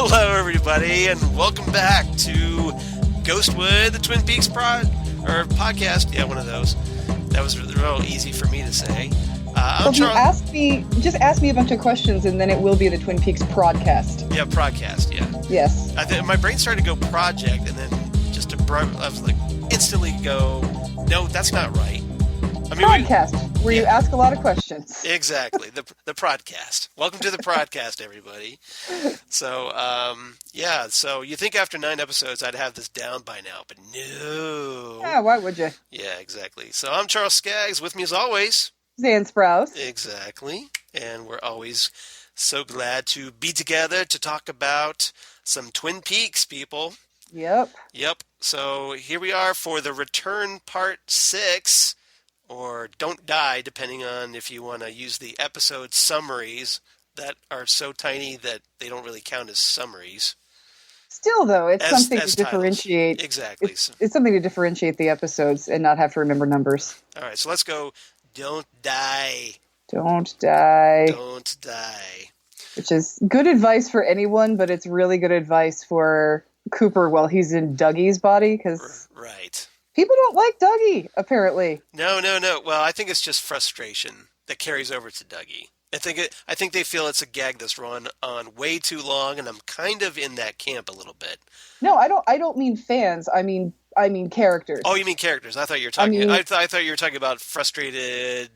Hello, everybody, and welcome back to Ghostwood, the Twin Peaks podcast. Yeah, one of those. That was real easy for me to say. If you just ask me a bunch of questions, and then it will be the Twin Peaks podcast. Yeah, podcast. Yeah. Yes. My brain started to go project, and then I was like, instantly go, no, that's not right. I mean, podcast, where you ask a lot of questions. Exactly, the podcast. Welcome to the podcast, everybody. So, so you think after 9 episodes I'd have this down by now, but no. Yeah, why would you? Yeah, exactly. So I'm Charles Skaggs, with me as always. Xan Sprouse. Exactly, and we're always so glad to be together to talk about some Twin Peaks, people. Yep. So here we are for the return part 6. Or Don't Die, depending on if you want to use the episode summaries that are so tiny that they don't really count as summaries. Still, though, it's something to differentiate. Exactly. It's something to differentiate the episodes and not have to remember numbers. All right, so let's go. Don't die. Don't die. Don't die. Which is good advice for anyone, but it's really good advice for Cooper while he's in Dougie's body. Right. People don't like Dougie, apparently. No. Well, I think it's just frustration that carries over to Dougie. I think they feel it's a gag that's run on way too long, and I'm kind of in that camp a little bit. No, I don't mean fans. I mean characters. Oh, you mean characters? I thought you were talking. I thought you were talking about frustrated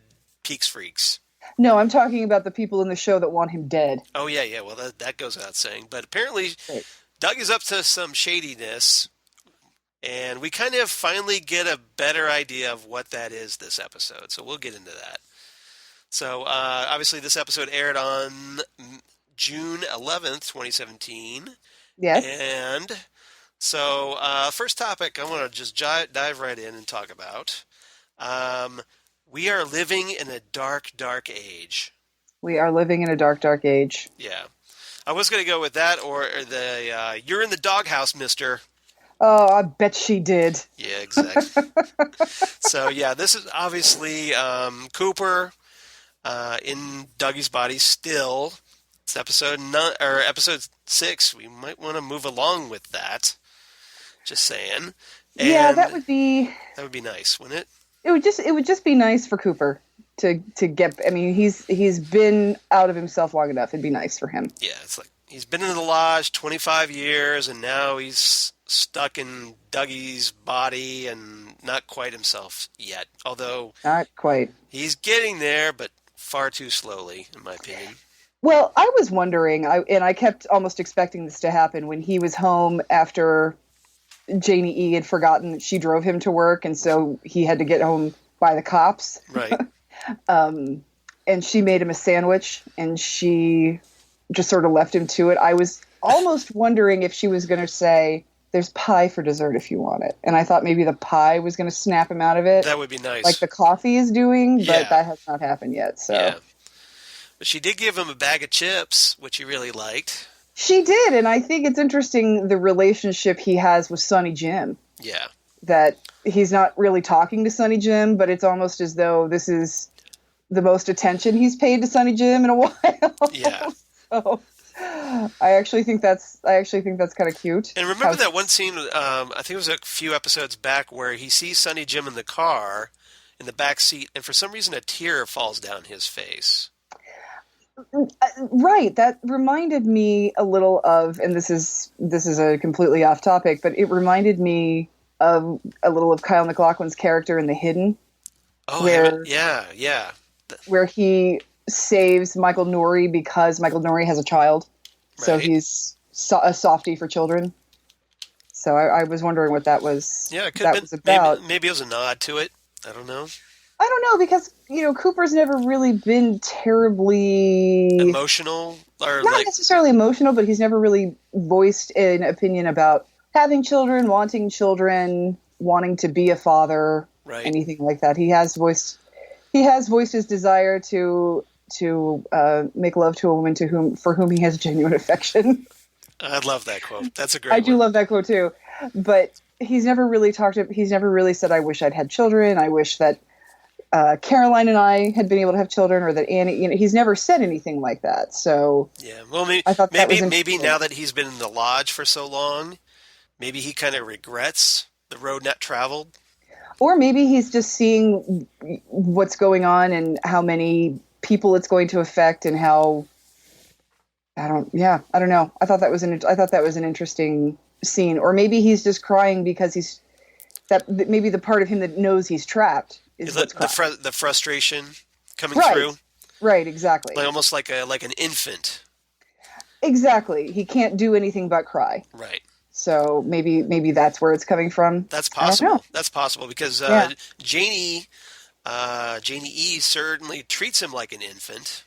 Peaks freaks. No, I'm talking about the people in the show that want him dead. Oh yeah. Well, that goes without saying. But apparently, right. Doug is up to some shadiness. And we kind of finally get a better idea of what that is this episode. So we'll get into that. So obviously this episode aired on June 11th, 2017. Yes. And so first topic I want to just dive right in and talk about. We are living in a dark, dark age. We are living in a dark, dark age. Yeah. I was going to go with that or the you're in the doghouse, mister. Oh, I bet she did. Yeah, exactly. So, yeah, this is obviously Cooper in Dougie's body still. It's episode 6. We might want to move along with that. Just saying. And yeah, that would be nice, wouldn't it? It would just be nice for Cooper to get. I mean, he's been out of himself long enough. It'd be nice for him. Yeah, it's like he's been in the lodge 25 years, and now he's stuck in Dougie's body and not quite himself yet. Although not quite. He's getting there, but far too slowly, in my opinion. Well, I was wondering, and I kept almost expecting this to happen when he was home after Janie E. had forgotten that she drove him to work, and so he had to get home by the cops. Right. And she made him a sandwich, and she just sort of left him to it. I was almost wondering if she was going to say, there's pie for dessert if you want it. And I thought maybe the pie was going to snap him out of it. That would be nice. Like the coffee is doing, but that has not happened yet. So. Yeah. But she did give him a bag of chips, which he really liked. She did, and I think it's interesting the relationship he has with Sonny Jim. Yeah. That he's not really talking to Sonny Jim, but it's almost as though this is the most attention he's paid to Sonny Jim in a while. Yeah. So I actually think that's kind of cute. And remember that one scene, I think it was a few episodes back, where he sees Sonny Jim in the car, in the back seat, and for some reason a tear falls down his face. Right. That reminded me a little of, and this is a completely off topic, but it reminded me of a little of Kyle MacLachlan's character in The Hidden. Oh, yeah. Where he saves Michael Nouri because Michael Nouri has a child. So right. He's a softie for children. So I was wondering what that was. Yeah, it could have been about. Maybe it was a nod to it. I don't know. I don't know, because Cooper's never really been terribly emotional, or not necessarily emotional, but he's never really voiced an opinion about having children, wanting to be a father, right. Anything like that. He has voiced his desire to make love to a woman for whom he has genuine affection. I love that quote. That's a great I do love that quote too. But he's never really said, I wish I'd had children. I wish that Caroline and I had been able to have children, or that Annie, he's never said anything like that. So Yeah, well, I thought that was maybe now that he's been in the lodge for so long, maybe he kind of regrets the road not traveled. Or maybe he's just seeing what's going on and how many people it's going to affect, and how I don't know. I thought that was an interesting scene. Or maybe he's just crying because maybe the part of him that knows he's trapped is what's crying. The frustration coming Right. through. Right, exactly. Like almost like an infant. Exactly. He can't do anything but cry. Right. So maybe that's where it's coming from. That's I don't possible. know. That's possible because Janie E certainly treats him like an infant.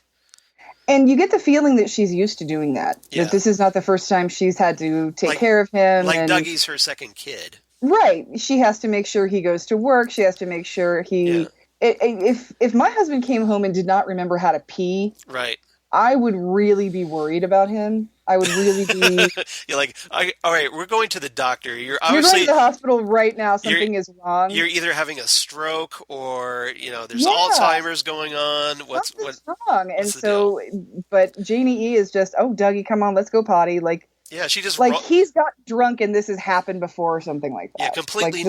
And you get the feeling that she's used to doing that. Yeah. That this is not the first time she's had to take care of him. Like Dougie's her second kid. Right. She has to make sure he goes to work. She has to make sure he... Yeah. If my husband came home and did not remember how to pee... Right. I would really be worried about him. I would really be... You're like, all right, we're going to the doctor. You're going to the hospital right now. Something is wrong. You're either having a stroke or, there's Alzheimer's going on. What's wrong? And so, but Janie E is just, oh, Dougie, come on, let's go potty. Like, yeah, she just... he's got drunk and this has happened before or something like that. Yeah, completely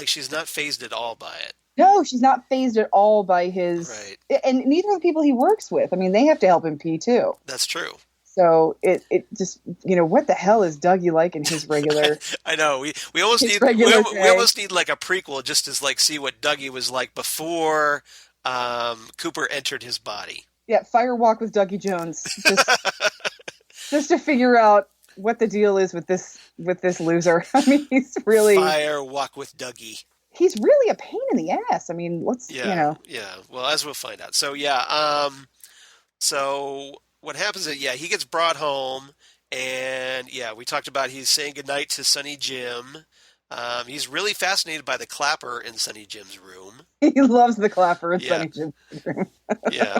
she's not fazed at all by it. No, she's not fazed at all by his... Right. And neither are the people he works with. I mean, they have to help him pee, too. That's true. So it just, what the hell is Dougie like in his regular... I know. We almost need like a prequel just to like see what Dougie was like before Cooper entered his body. Yeah, Fire Walk with Dougie Jones. Just to figure out what the deal is with this loser. I mean, he's really... Fire Walk with Dougie. He's really a pain in the ass. I mean, Yeah, well, as we'll find out. So, so what happens is, he gets brought home, and, we talked about he's saying goodnight to Sonny Jim. He's really fascinated by the clapper in Sonny Jim's room. He loves the clapper in Sonny Jim's room. Yeah.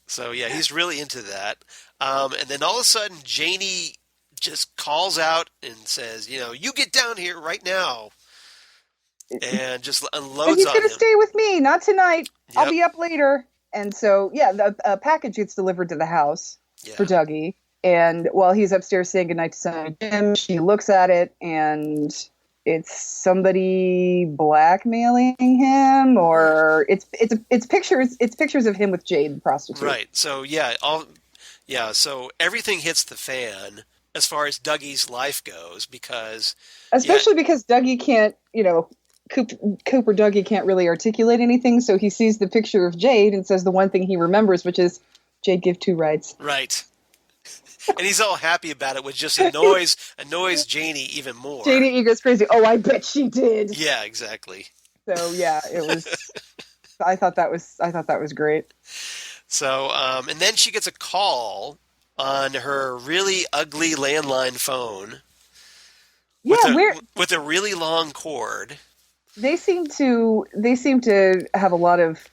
So, he's really into that. And then all of a sudden, Janie just calls out and says, you get down here right now. And just unloads on him. He's going to stay with me, not tonight. Yep. I'll be up later. And so, the package gets delivered to the house for Dougie. And while he's upstairs saying goodnight to Sonny Jim, she looks at it, and it's somebody blackmailing him, or it's pictures of him with Jade, the prostitute. Right. So so everything hits the fan as far as Dougie's life goes, because because Dougie can't, Cooper Dougie can't really articulate anything, so he sees the picture of Jade and says the one thing he remembers, which is, Jade give 2 rides. Right. And he's all happy about it, which just annoys Janie even more. Janie goes crazy. Oh, I bet she did. Yeah, exactly. So it was... I thought that was great. So, and then she gets a call on her really ugly landline phone. With a really long cord. They seem to have a lot of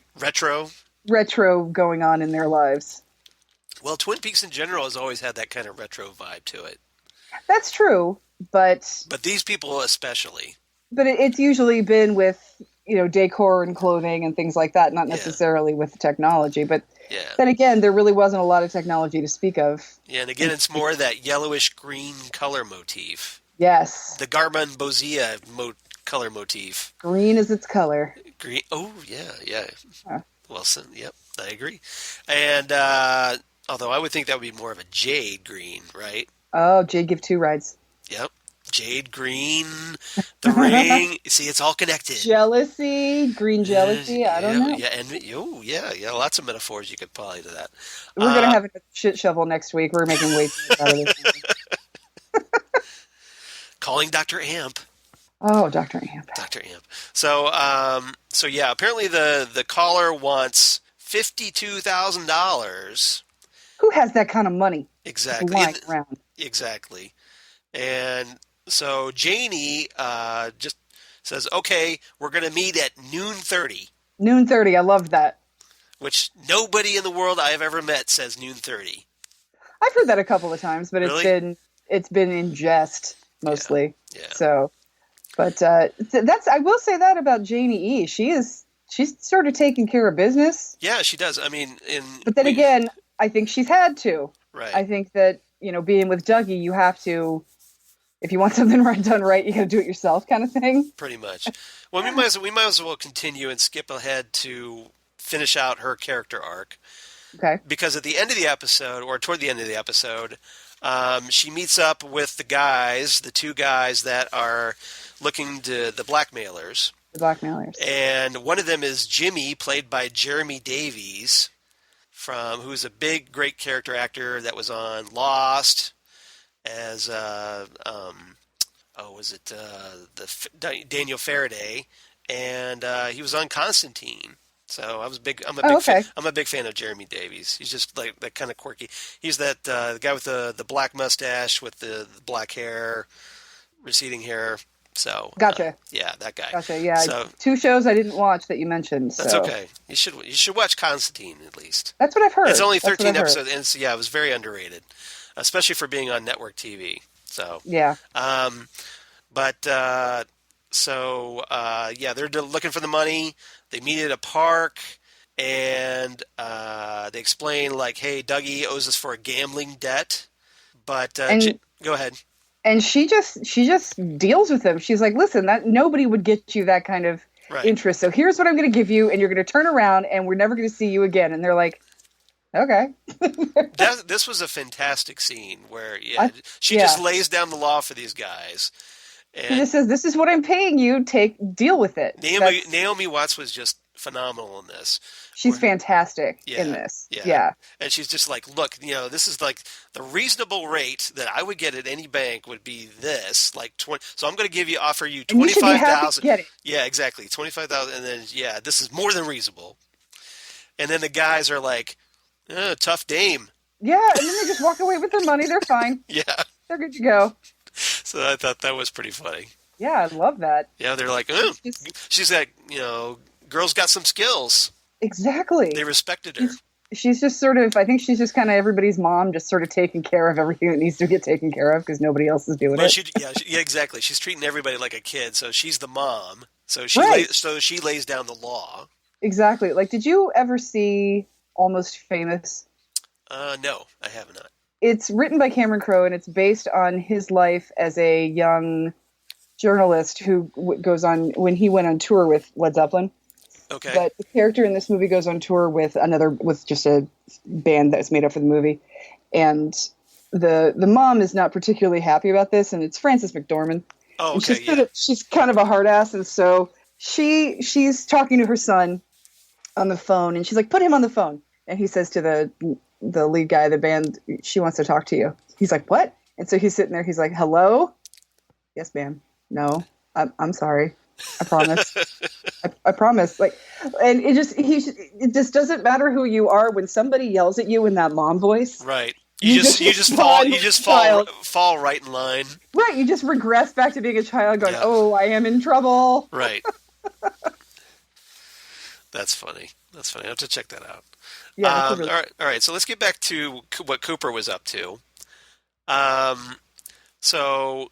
retro going on in their lives. Well, Twin Peaks in general has always had that kind of retro vibe to it. That's true, but these people especially. But it's usually been with decor and clothing and things like that, not necessarily with technology. But then again, there really wasn't a lot of technology to speak of. Yeah, and again, it's more that yellowish green color motif. Yes. The Garban-Bozia color motif. Green is its color. Green. Oh, yeah. Huh. Wilson, yep, I agree. And although I would think that would be more of a jade green, right? Oh, Jade give 2 rides. Yep. Jade green, the ring. See, it's all connected. Jealousy, green jealousy. I don't know. Yeah, and lots of metaphors you could apply to that. We're gonna have a shit shovel next week. We're making way too much out of this. Calling Dr. Amp. Oh, Dr. Amp. Dr. Amp. So, apparently the caller wants $52,000. Who has that kind of money? Exactly. Lying around. Exactly. And so Janie just says, okay, we're going to meet at 12:30. 12:30. I loved that. Which nobody in the world I have ever met says 12:30. I've heard that a couple of times, but really? it's been in jest mostly. Yeah. So, but I will say that about Janie E. She is she's sort of taking care of business. Yeah, she does. I mean, But then again, I think she's had to. Right. I think that, being with Dougie, you have to, if you want something done right, you got to do it yourself, kind of thing. Pretty much. Well, we might as well continue and skip ahead to finish out her character arc. Okay. Because at the end of the episode, or toward the end of the episode, she meets up with the two guys that are looking to the blackmailers. The blackmailers. And one of them is Jimmy, played by Jeremy Davies, who's a great character actor that was on Lost as Daniel Faraday, and he was on Constantine. So I'm a big fan of Jeremy Davies. He's just like that kind of quirky. He's that the guy with the black mustache with the black hair, receding hair. So gotcha. Yeah, that guy. Gotcha. Yeah. So, 2 shows I didn't watch that you mentioned. That's okay. You should watch Constantine at least. That's what I've heard. It's only 13 episodes, and it was very underrated, especially for being on network TV. So yeah. They're looking for the money. They meet at a park, and they explain like, "Hey, Dougie owes us for a gambling debt." But go ahead. And she just deals with them. She's like, "Listen, that nobody would get you that kind of interest. So here's what I'm going to give you, and you're going to turn around, and we're never going to see you again." And they're like, "Okay." This was a fantastic scene where she just lays down the law for these guys. And she just says, "This is what I'm paying you. Deal with it." Naomi Watts was just phenomenal in this. She's fantastic in this. Yeah. And she's just like, look, this is like the reasonable rate that I would get at any bank would be this, like 20. So I'm going to offer you $25,000. Yeah, exactly, 25,000, and then this is more than reasonable. And then the guys are like, tough dame. Yeah, and then they just walk away with their money. They're fine. Yeah, they're good to go. So I thought that was pretty funny. Yeah, I love that. Yeah, they're like, she's like, girl's got some skills. Exactly. They respected her. She's just sort of, I think she's just kind of everybody's mom, just sort of taking care of everything that needs to get taken care of because nobody else is doing it. Exactly. She's treating everybody like a kid, so she's the mom. So she lays down the law. Exactly. Like, did you ever see Almost Famous? No, I have not. It's written by Cameron Crowe, and it's based on his life as a young journalist who goes on, when he went on tour with Led Zeppelin. Okay. But the character in this movie goes on tour with just a band that's made up for the movie. And the mom is not particularly happy about this, and it's Frances McDormand. Oh, okay. And she's kind of a hard ass, and so she's talking to her son on the phone, and she's like, "Put him on the phone." And he says to the lead guy of the band, "She wants to talk to you." He's like, "What?" And so he's sitting there, he's like, "Hello? Yes, ma'am. No, I'm sorry. I promise. I promise." Like, and it just doesn't matter who you are when somebody yells at you in that mom voice. Right. You just fall right in line. Right. You just regress back to being a child, going, "Oh, I am in trouble." Right. That's funny. I have to check that out. Yeah. All right. So let's get back to what Cooper was up to. So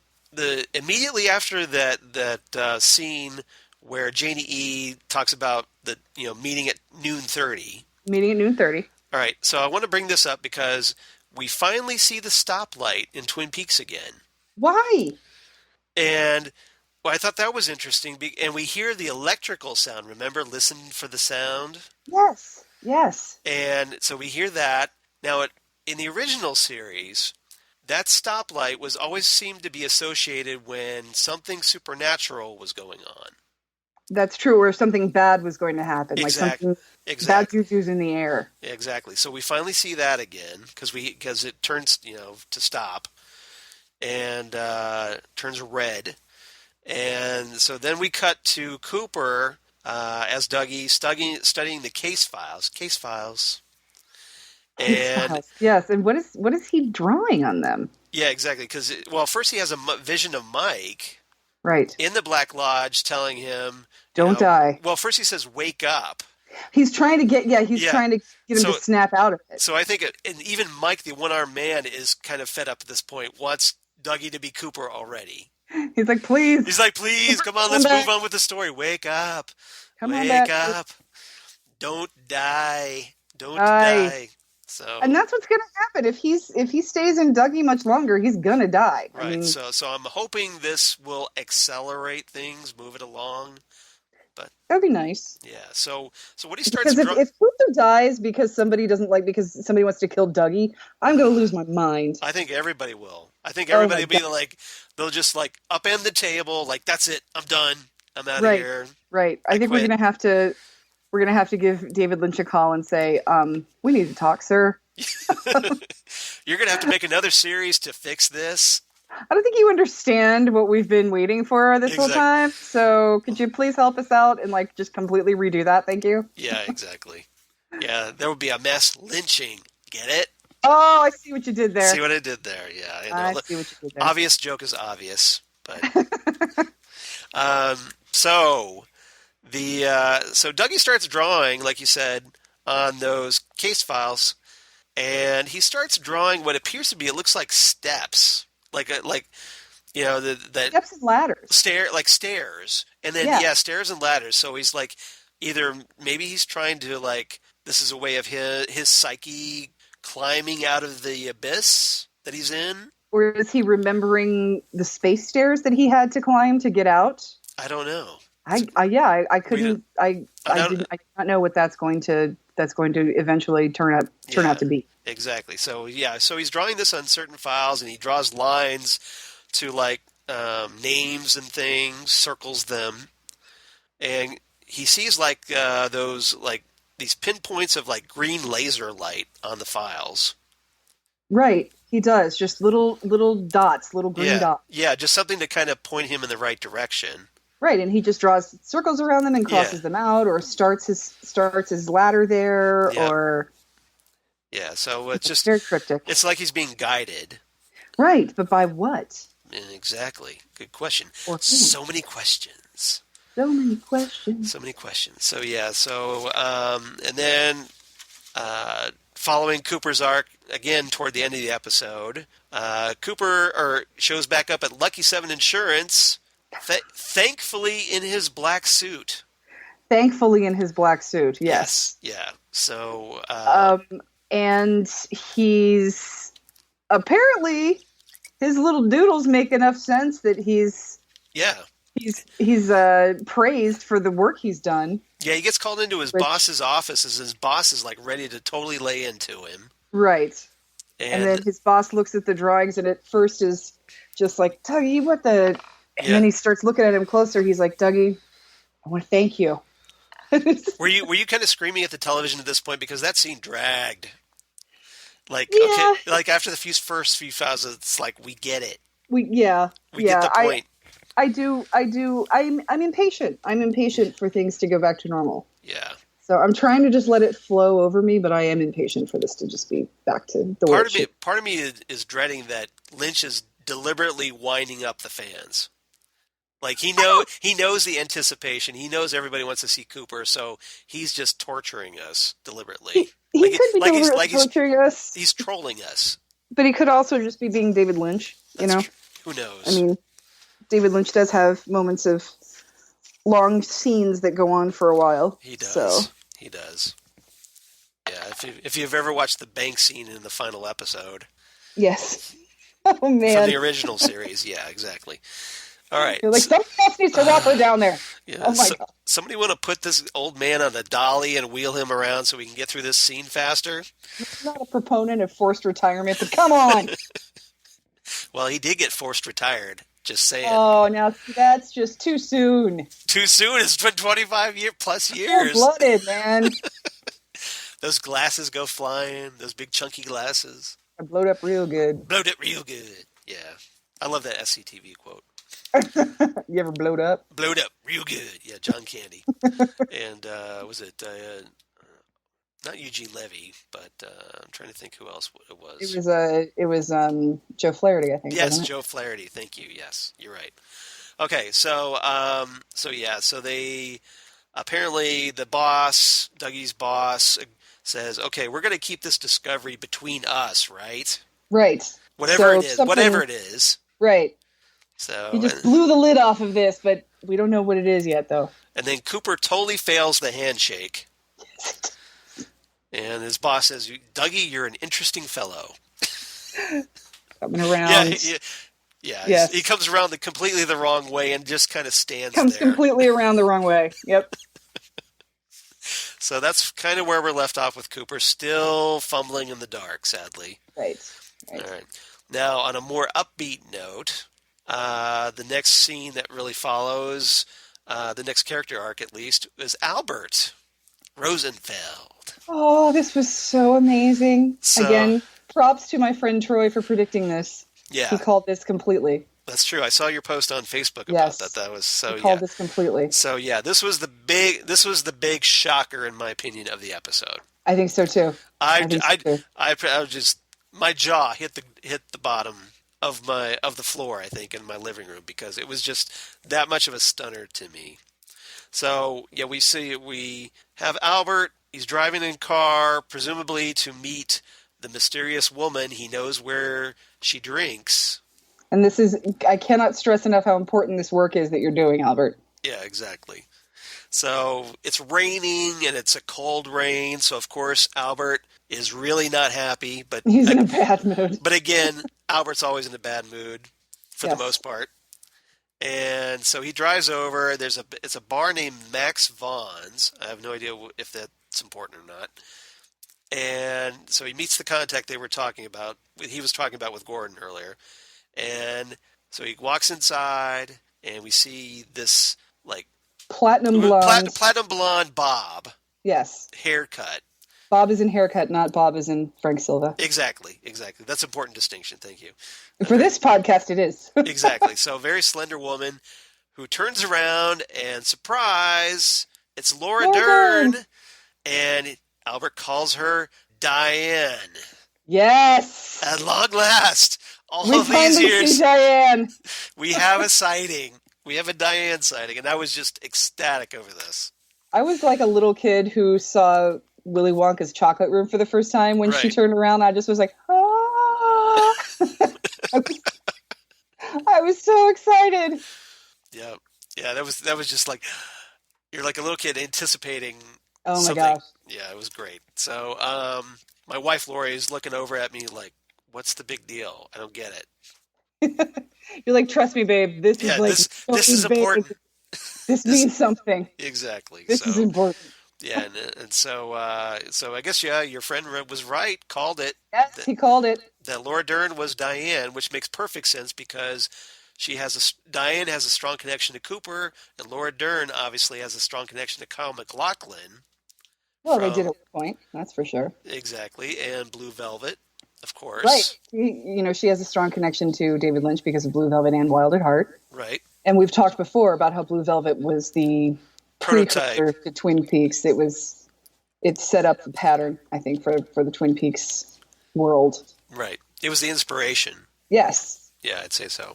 immediately after that scene where Janie E talks about the meeting at noon 30. Meeting at noon 30. All right. So I want to bring this up because we finally see the stoplight in Twin Peaks again. Why? And I thought that was interesting. And we hear the electrical sound. Remember, listen for the sound? Yes. And so we hear that. Now, in the original series, that stoplight was always seemed to be associated when something supernatural was going on. That's true, or something bad was going to happen. Exactly. Like something bad juju's in the air. Exactly. So we finally see that again because it turns to stop and turns red. And so then we cut to Cooper as Dougie studying the case files. And yes, and what is he drawing on them? Yeah, exactly. Because first he has a vision of Mike, right, in the Black Lodge, telling him, "Don't die." Well, first he says, "Wake up." He's trying to get him to snap out of it. So I think, and even Mike, the one-armed man, is kind of fed up at this point. Wants Dougie to be Cooper already. He's like, please. Come on, let's move on with the story. Wake up. Come on Wake back. up. Don't die. Don't Die. die. So, And that's what's going to happen if he stays in Dougie much longer. He's going to die. I right. mean, So I'm hoping this will accelerate things, move it along. But that'd be nice. yeah. So when he starts Because if Cooper dies because somebody doesn't like because somebody wants to kill Dougie, I'm going to lose my mind. I think everybody will. I think Oh everybody my will be God. like, they'll just like upend the table, like that's it. I'm done. I'm out of Right. here. Right. I I think we're quit. going to have to give David Lynch a call and say, we need to talk, sir. You're gonna have to make another series to fix this. I don't think you understand what we've been waiting for this whole Exactly. time. So could you please help us out and like just completely redo that? Thank you. Yeah, exactly. Yeah, there would be a mass lynching. Get it? Oh, I see what you did See there. what I did there? Yeah, I I know. see what you did there. Obvious joke is obvious, but um, so so Dougie starts drawing, like you said, on those case files, and he starts drawing what appears to be, it looks like steps, like that Steps and ladders. stairs, and then Yeah. yeah, stairs and ladders. So he's like, either maybe he's trying to like, this is a way of his psyche climbing out of the abyss that he's in. Or is he remembering the space stairs that he had to climb to get out? I don't know. I We don't, couldn't. I did not know what that's going to eventually turn yeah, out to be. exactly. So yeah, so he's drawing this on certain files, and he draws lines to like names and things, circles them, and he sees like those like these pinpoints of like green laser light on the files. Right, he does. Just little dots, little green Yeah, dots. yeah, just something to kind of point him in the right direction. Right, and he just draws circles around them and Yeah, crosses them out, or starts his ladder there, yeah, or yeah. So it's just, very cryptic. it's like he's being guided. Right, but by what Exactly. Good question. or whom? So many questions. So many questions. So many questions. So yeah. So and then following Cooper's arc again toward the end of the episode, Cooper shows back up at Lucky Seven Insurance, thankfully in his black suit. Thankfully, in his black suit, yes. Yes. Yeah. So And he's apparently his little doodles make enough sense that yeah. he's praised for the work he's done. Yeah, he gets called into his Which, boss's office as his boss is like ready to totally lay into him. right. And And then his boss looks at the drawings and at first is just like, Dougie, what the... And yeah. then he starts looking at him closer. He's like, Dougie, I want to thank you. Were you kind of screaming at the television at this point, because that scene dragged? Like, Yeah. okay, like after the first few files, it's like, we get it. We get the point. I do. I'm impatient. I'm impatient for things to go back to normal. Yeah. So I'm trying to just let it flow over me, but I am impatient for this to just be back to the way it should. Part of me is dreading that Lynch is deliberately winding up the fans. Like he knows the anticipation. He knows everybody wants to see Cooper, so he's just torturing us deliberately. He could be deliberately torturing us. He's trolling us. But he could also just be being David Lynch, Who knows? I mean, David Lynch does have moments of long scenes that go on for a while. He does. So. He does. Yeah, if you've ever watched the bank scene in the final episode. Yes. Oh, man. From the original series. Yeah, exactly. All right. You're like, somebody else needs to walk her down there. Yeah, oh, my God. Somebody want to put this old man on a dolly and wheel him around so we can get through this scene faster? I'm not a proponent of forced retirement, but come on. Well, he did get forced retired. Just saying. Oh, now that's just too soon. Too soon? It's been 25 plus years. Full-blooded, man. Those glasses go flying. Those big chunky glasses. I blowed up real good. Blowed it real good. Yeah. I love that SCTV quote. You ever blowed up? Blowed up real good. Yeah, John Candy. And was it not Eugene Levy, but I'm trying to think who else it was. It was Joe Flaherty, I think. Yes, Joe Flaherty. Thank you. Yes, you're right. Okay, so they apparently the boss, Dougie's boss, says, "Okay, we're going to keep this discovery between us, right? Right. Whatever it is. Right. So He just blew the lid off of this, but we don't know what it is yet, though. and then Cooper totally fails the handshake. And his boss says, Dougie, you're an interesting fellow. Coming around. Yeah. Yes. He comes around completely the wrong way and just kind of stands Comes there. completely around the wrong way. Yep. So that's kind of where we're left off with Cooper, still fumbling in the dark, sadly. Right. All right. Now, on a more upbeat note, the next scene that really follows, the next character arc at least, is Albert Rosenfeld. Oh, this was so amazing. So, again, props to my friend Troy for predicting this. Yeah. He called this completely. That's true. I saw your post on Facebook about that. That was so. He called this completely. So yeah, this was the big shocker in my opinion of the episode. I think so too. I was just my jaw hit the bottom of the floor. I think in my living room because it was just that much of a stunner to me. So yeah, we have Albert. He's driving in a car, presumably to meet the mysterious woman. He knows where she drinks. And I cannot stress enough how important this work is that you're doing, Albert. Yeah, exactly. So it's raining and it's a cold rain. So of course, Albert is really not happy, but he's in a bad mood. But again, Albert's always in a bad mood for the most part. And so he drives over. It's a bar named Max Vaughn's. I have no idea if that's important or not. And so he meets the contact they were talking about. He was talking about with Gordon earlier. And so he walks inside, and we see this like platinum blonde Bob. Yes. Haircut. Bob is in haircut, not Bob is in Frank Silva. Exactly. That's an important distinction. Thank you. For this podcast, it is. Exactly. So a very slender woman who turns around and surprise, it's Laura Dern. And Albert calls her Diane. Yes. At long last. All of these years, Diane. We have a sighting. We have a Diane sighting, and I was just ecstatic over this. I was like a little kid who saw Willy Wonka's chocolate room for the first time when she turned around. I just was like, ah! I was so excited. Yeah. That was just like you're like a little kid anticipating. Oh my something. gosh! Yeah, it was great. So, my wife Lori is looking over at me like, "What's the big deal? I don't get it." You're like, "Trust me, babe. This is like this is important. This means something." Exactly. This is important. Yeah, and so I guess your friend was right. Called it. Yes, he called it. That Laura Dern was Diane, which makes perfect sense because Diane has a strong connection to Cooper, and Laura Dern obviously has a strong connection to Kyle MacLachlan. Well, they did at one point, that's for sure. Exactly, and Blue Velvet, of course. Right. She has a strong connection to David Lynch because of Blue Velvet and Wild at Heart. Right. And we've talked before about how Blue Velvet was the precursor to Twin Peaks. It set up the pattern, I think, for the Twin Peaks world. Right. It was the inspiration. Yes. Yeah, I'd say so.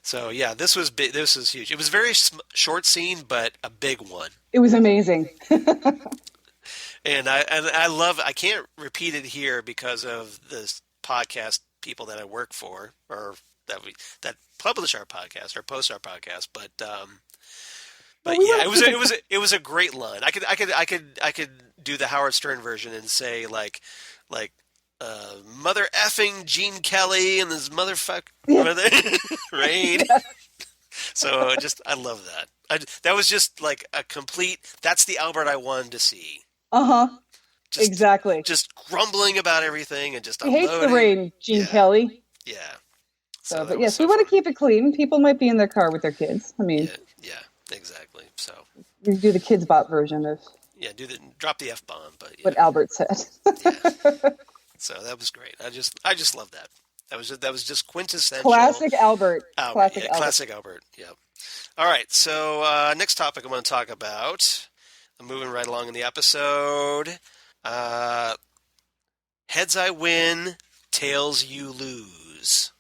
So yeah, this was big. This was huge. It was a very short scene, but a big one. It was amazing. And I love. I can't repeat it here because of the podcast people that I work for, or that publish our podcast or post our podcast. But yeah, it was a great line. I could do the Howard Stern version and say like mother effing Gene Kelly and this motherfucker Rain. Yeah. So I love that. That was just like a complete. That's the Albert I wanted to see. Exactly. Just grumbling about everything and just he hates the rain, Gene Kelly. Yeah. But yes, we want to keep it clean. People might be in their car with their kids. I mean, yeah, exactly. So we do the Kids Bop version of drop the F-bomb, but what Albert said. Yeah. So that was great. I just love that. That was just quintessential. Classic Albert. Classic Albert. Yep. All right. So next topic I'm going to talk about. I'm moving right along in the episode. Heads I win, tails you lose.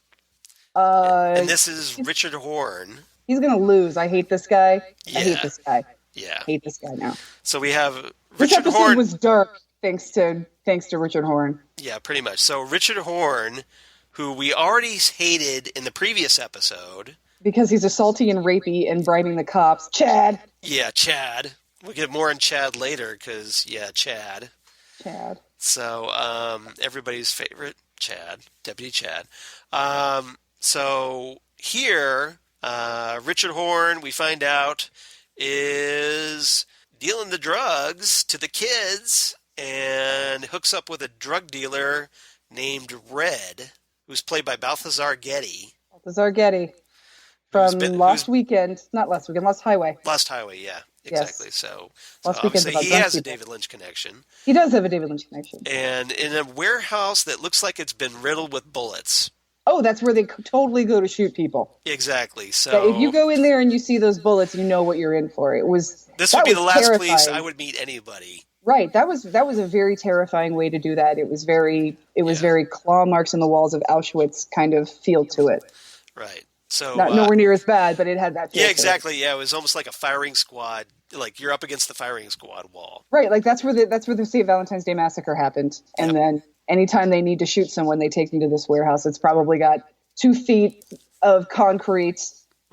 And this is Richard Horn. He's going to lose. I hate this guy. Yeah. I hate this guy. Yeah. I hate this guy now. So we have Richard Horn. This episode was dark thanks to Richard Horn. Yeah, pretty much. So Richard Horn, who we already hated in the previous episode, Because he's assaulting and rapey and bribing the cops. Chad. Yeah, Chad. We'll get more on Chad later because, yeah, Chad. Chad. So, everybody's favorite, Chad, Deputy Chad. So here, Richard Horn, we find out, is dealing the drugs to the kids and hooks up with a drug dealer named Red, who's played by Balthazar Getty. Balthazar Getty from Lost Weekend. Not Last Weekend, Lost Highway. Lost Highway, yeah. Exactly. Yes. So Weekend obviously he has a David Lynch connection. He does have a David Lynch connection. And in a warehouse that looks like it's been riddled with bullets. Oh, that's where they totally go to shoot people. Exactly. So if you go in there and you see those bullets, you know what you're in for. This would be the last terrifying. place I would meet anybody. Right. That was a very terrifying way to do that. It was very claw marks in the walls of Auschwitz kind of feel to it. Right. So nowhere near as bad, but it had that feel. Yeah, exactly. Yeah, it was almost like a firing squad. Like you're up against the firing squad wall. Right. Like that's where the St. Valentine's Day Massacre happened. And then anytime they need to shoot someone, they take them to this warehouse. It's probably got 2 feet of concrete.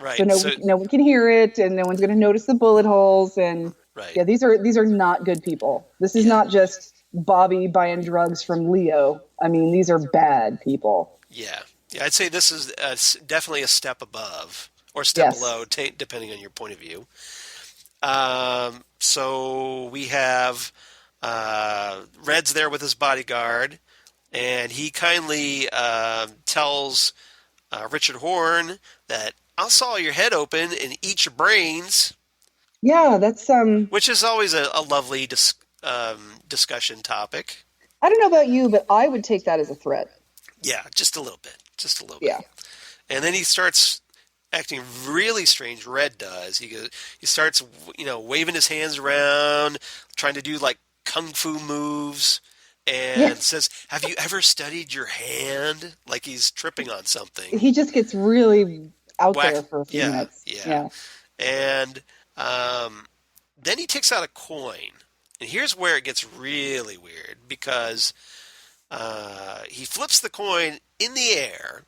Right. So no one can hear it, and no one's going to notice the bullet holes. And yeah, these are not good people. This is not just Bobby buying drugs from Leo. I mean, these are bad people. Yeah. Yeah, I'd say this is definitely a step above or step below, depending on your point of view. So we have Red's there with his bodyguard, and he kindly tells Richard Horn that I'll saw your head open and eat your brains. Yeah, that's which is always a lovely discussion topic. I don't know about you, but I would take that as a threat. Yeah, just a little bit. Yeah. And then he starts acting really strange. Red does. He starts, waving his hands around, trying to do like kung fu moves, and says, "Have you ever studied your hand?" Like he's tripping on something. He just gets really out there for a few minutes. Yeah. And then he takes out a coin, and here's where it gets really weird because he flips the coin in the air,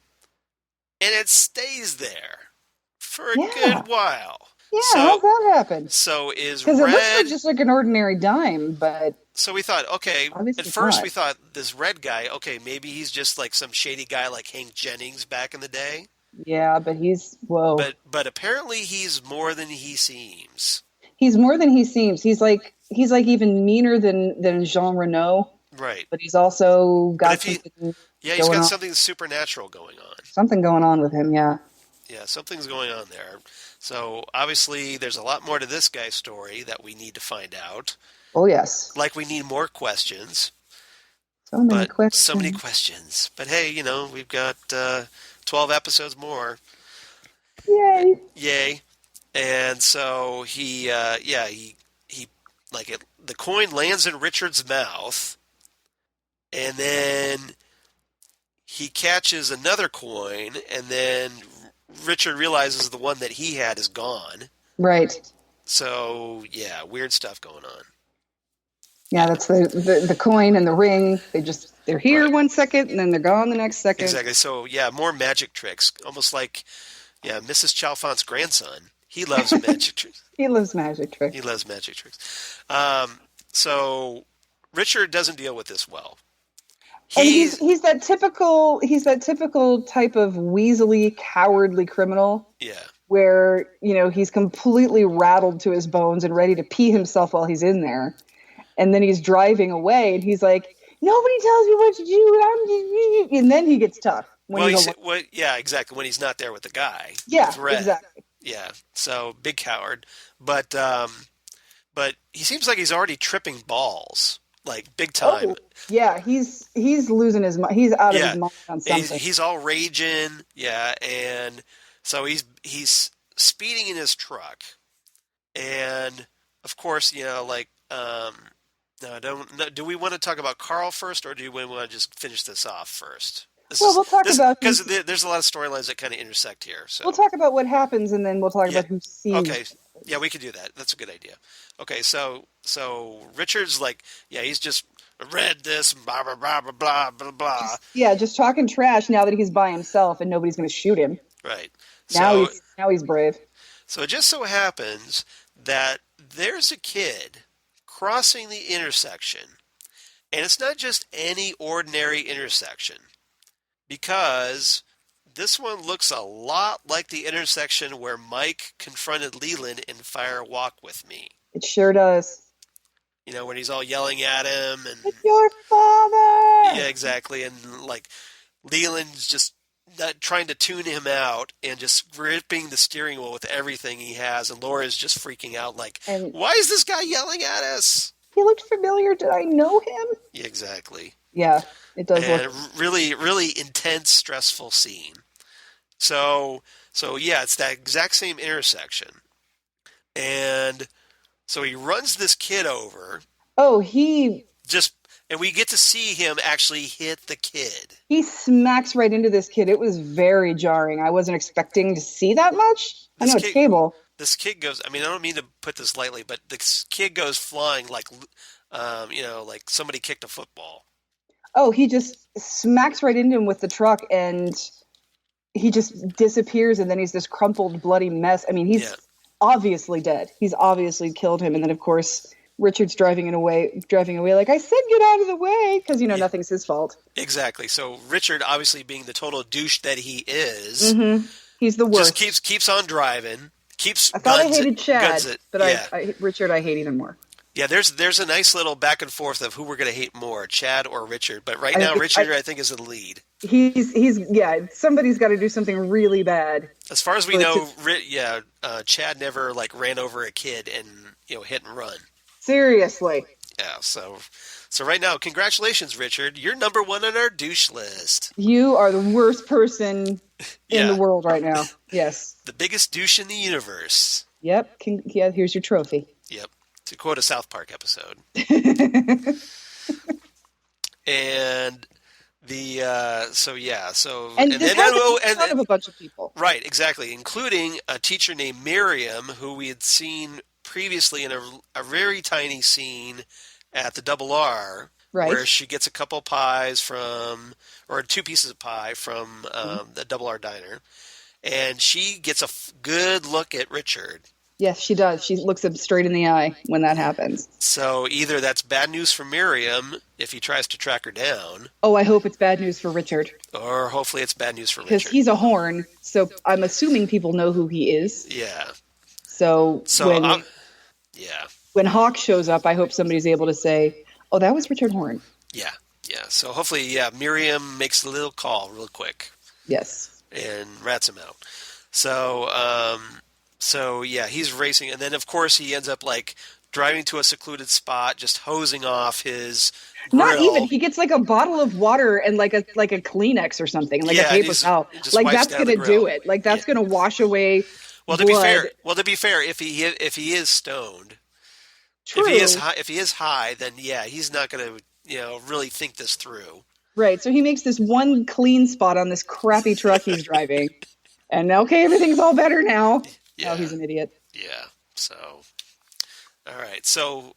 and it stays there for a good while. Yeah, how's that happen? So is Red... Because it looks like just like an ordinary dime, but... So we thought, okay, at first we thought this Red guy, okay, maybe he's just like some shady guy like Hank Jennings back in the day. Yeah, but he's... Whoa. But apparently he's more than he seems. He's more than he seems. He's like even meaner than Jean Reno. Right. But he's also got something. Yeah, he's got something supernatural going on. Something going on with him, yeah. Yeah, something's going on there. So obviously there's a lot more to this guy's story that we need to find out. Oh, yes. Like we need more questions. So many questions. But hey, we've got 12 episodes more. Yay. And so he the coin lands in Richard's mouth, and then he catches another coin, and then Richard realizes the one that he had is gone. Right. So, yeah, weird stuff going on. Yeah, that's the coin and the ring. They're here 1 second, and then they're gone the next second. Exactly. So, yeah, more magic tricks. Almost like, Mrs. Chalfont's grandson. He loves magic tricks. He loves magic tricks. So Richard doesn't deal with this well. He's that typical type of weaselly, cowardly criminal. Yeah. Where, he's completely rattled to his bones and ready to pee himself while he's in there. And then he's driving away and he's like, nobody tells me what to do. And then he gets tough. Exactly. When he's not there with the guy. Yeah, with Red. exactly. Yeah, so big coward, but he seems like he's already tripping balls, like big time. Oh, yeah, he's losing his mind. He's out of his mind on something. He's all raging, and so he's speeding in his truck, and of course, do we want to talk about Carl first, or do we want to just finish this off first? We'll talk about... Because there's a lot of storylines that kind of intersect here. So we'll talk about what happens, and then we'll talk about who sees. Okay. Yeah, we could do that. That's a good idea. Okay, so Richard's like, he's just read this, blah, blah, blah, blah, blah, blah, blah. Just talking trash now that he's by himself and nobody's going to shoot him. Right. So Now he's brave. so it just so happens that there's a kid crossing the intersection, and it's not just any ordinary intersection, because this one looks a lot like the intersection where Mike confronted Leland in Fire Walk with Me. It sure does. You know, when he's all yelling at him and It's your father. yeah, exactly, and like Leland's just not trying to tune him out and just gripping the steering wheel with everything he has, and Laura's just freaking out like, And why is this guy yelling at us? he looked familiar. Did I know him? Yeah, exactly. Yeah, it does And look. really, really intense, stressful scene. So yeah, it's that exact same intersection. And so he runs this kid over, Oh, and we get to see him actually hit the kid. he smacks right into this kid. It was very jarring. I wasn't expecting to see that much. I know it's cable. This kid goes, I mean, I don't mean to put this lightly, but this kid goes flying like, like somebody kicked a football. Oh, he just smacks right into him with the truck, and he just disappears, and then he's this crumpled, bloody mess. I mean, he's obviously dead. He's obviously killed him, and then, of course, Richard's driving away like, I said get out of the way, because, nothing's his fault. Exactly. So Richard, obviously being the total douche that he is, he's the worst. just keeps on driving. I thought I hated Chad, but yeah. Richard, I hate even more. Yeah, there's a nice little back and forth of who we're going to hate more, Chad or Richard. But right now, Richard, I think, is in the lead. He's somebody's got to do something really bad. As far as we know, Chad never ran over a kid and hit and run. Seriously. Yeah, so right now, congratulations, Richard. You're number 1 on our douche list. You are the worst person in the world right now. Yes. The biggest douche in the universe. Yep. Here's your trophy. Yep. To quote a South Park episode. And the and this happens in front of a bunch of people. Right, exactly, including a teacher named Miriam, who we had seen previously in a very tiny scene at the Double R, where she gets a couple pies or 2 pieces of pie from the Double R diner, and she gets a good look at Richard. Yes, she does. She looks him straight in the eye when that happens. So either that's bad news for Miriam if he tries to track her down. Oh, I hope it's bad news for Richard. Or hopefully it's bad news for Richard. Because he's a horn, so I'm assuming people know who he is. Yeah. So when Hawk shows up, I hope somebody's able to say, oh, that was Richard Horn. Yeah. So hopefully, Miriam makes a little call real quick. Yes. And rats him out. So he's racing, and then of course he ends up driving to a secluded spot, just hosing off his grill. Not even. He gets a bottle of water and a Kleenex or something, a paper towel. That's gonna do it. That's gonna wash away. Well, blood. to be fair, if he is stoned, True. if he is high, then he's not gonna really think this through. Right. So he makes this one clean spot on this crappy truck he's driving, and everything's all better now. Yeah. Oh, he's an idiot. Yeah. So, all right. So,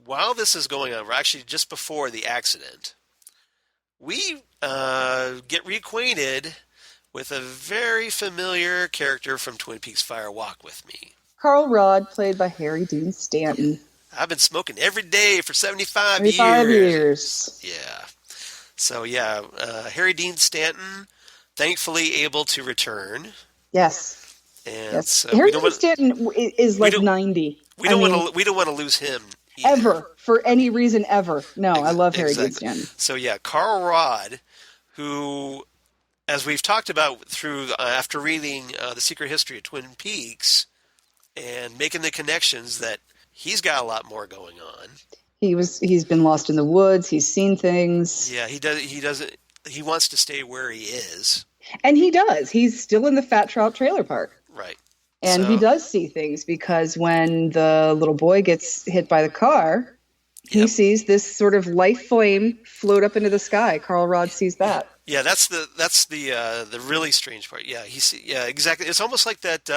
while this is going on, we're actually just before the accident, we get reacquainted with a very familiar character from Twin Peaks Fire Walk with Me. Carl Rodd, played by Harry Dean Stanton. I've been smoking every day for 75 years. Yeah. So, Harry Dean Stanton, thankfully able to return. Yes. And yes. so Harry Dean Stanton is 90. We don't want to lose him either. Ever, for any reason ever. No, I love Harry Dean Stanton. So Carl Rodd, who, as we've talked about after reading The Secret History of Twin Peaks and making the connections that he's got a lot more going on. He's been lost in the woods. He's seen things. Yeah, he wants to stay where he is. And he does. He's still in the Fat Trout Trailer Park. Right. And he does see things, because when the little boy gets hit by the car, he sees this sort of life flame float up into the sky. Carl Rodd sees that. Yeah, that's the really strange part. Yeah, exactly. It's almost like that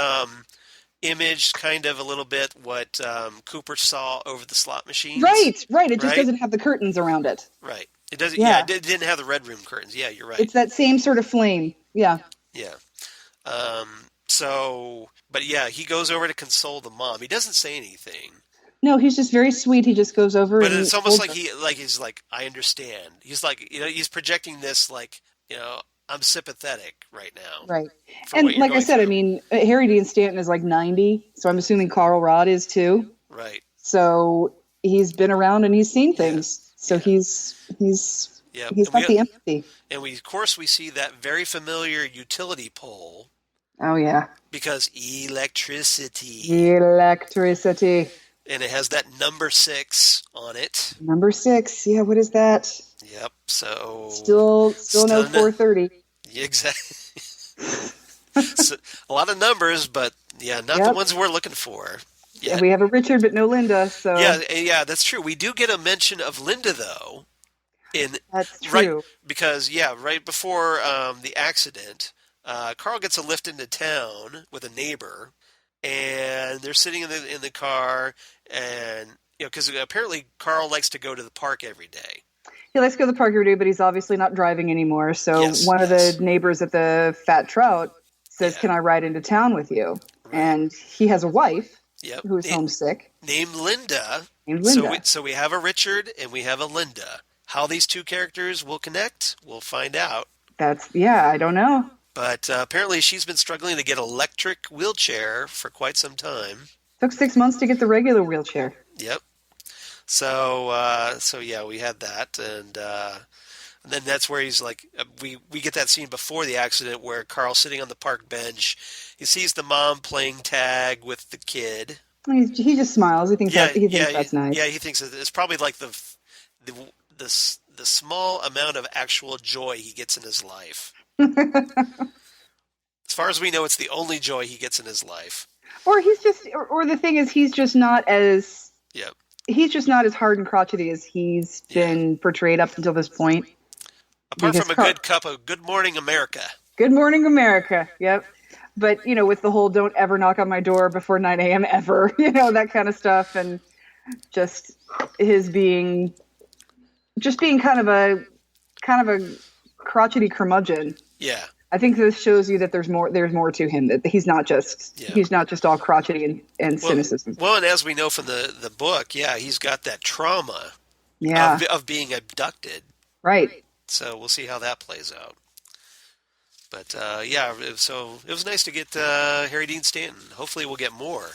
image, kind of a little bit what Cooper saw over the slot machines. Right. It just doesn't have the curtains around it. Right. It doesn't. Yeah, it didn't have the red room curtains. Yeah, you're right. It's that same sort of flame. Yeah. Yeah. But yeah, he goes over to console the mom. He doesn't say anything, No, he's just very sweet. He just goes over but and it's almost holds like her. he's like, I understand. He's like, he's projecting this like, I'm sympathetic right now Right. for what And you're like I going said, I through. mean, Harry Dean Stanton is like 90, so I'm assuming Carl Rod is too. Right. So he's been around and he's seen Yeah. things. So Yeah. Yep. he's got the empathy. And we of course we see that very familiar utility pole Oh yeah. because electricity. Electricity. And it has that number 6 on it. Number 6. Yeah, what is that? Yep. So Still no still no, 430. exactly. So, a lot of numbers, but yeah, not the Yep. ones we're looking for And yet. we have a Richard but no Linda, so Yeah, that's true. We do get a mention of Linda though in that's right true. because right before the accident, Carl gets a lift into town with a neighbor, and they're sitting in the car, and because apparently Carl likes to go to the park every day. He likes to go to the park every day, but he's obviously not driving anymore. So Yes, one of the yes, neighbors at the Fat Trout says, yeah, "Can I ride into town with you?" right, And he has a wife yep. who's homesick Named Linda. named So we Linda. so we have a Richard and we have a Linda. How these two characters will connect, we'll find out. I don't know. But apparently she's been struggling to get electric wheelchair for quite some time. Took 6 months to get the regular wheelchair. Yep. So yeah, we had that, and then that's where he's like, we get that scene before the accident where Carl's sitting on the park bench. He sees the mom playing tag with the kid. He just smiles. He thinks that's nice. Yeah. He thinks it's probably like the the small amount of actual joy he gets in his life. As far as we know, it's the only joy he gets in his life. Or or the thing is, Yep. he's just not as hard and crotchety as he's Yeah. been portrayed up until this point. Apart Because from a good cup of Good Morning America. Good Morning America. Yep. But, with the whole don't ever knock on my door before 9 a.m. ever, that kind of stuff. And just his being kind of a crotchety curmudgeon. Yeah. I think this shows you that there's more to him, that he's not just all crotchety and cynicism. Well, and as we know from the book, yeah, he's got that trauma Yeah. of being abducted. Right. So we'll see how that plays out. But so it was nice to get Harry Dean Stanton. Hopefully, we'll get more.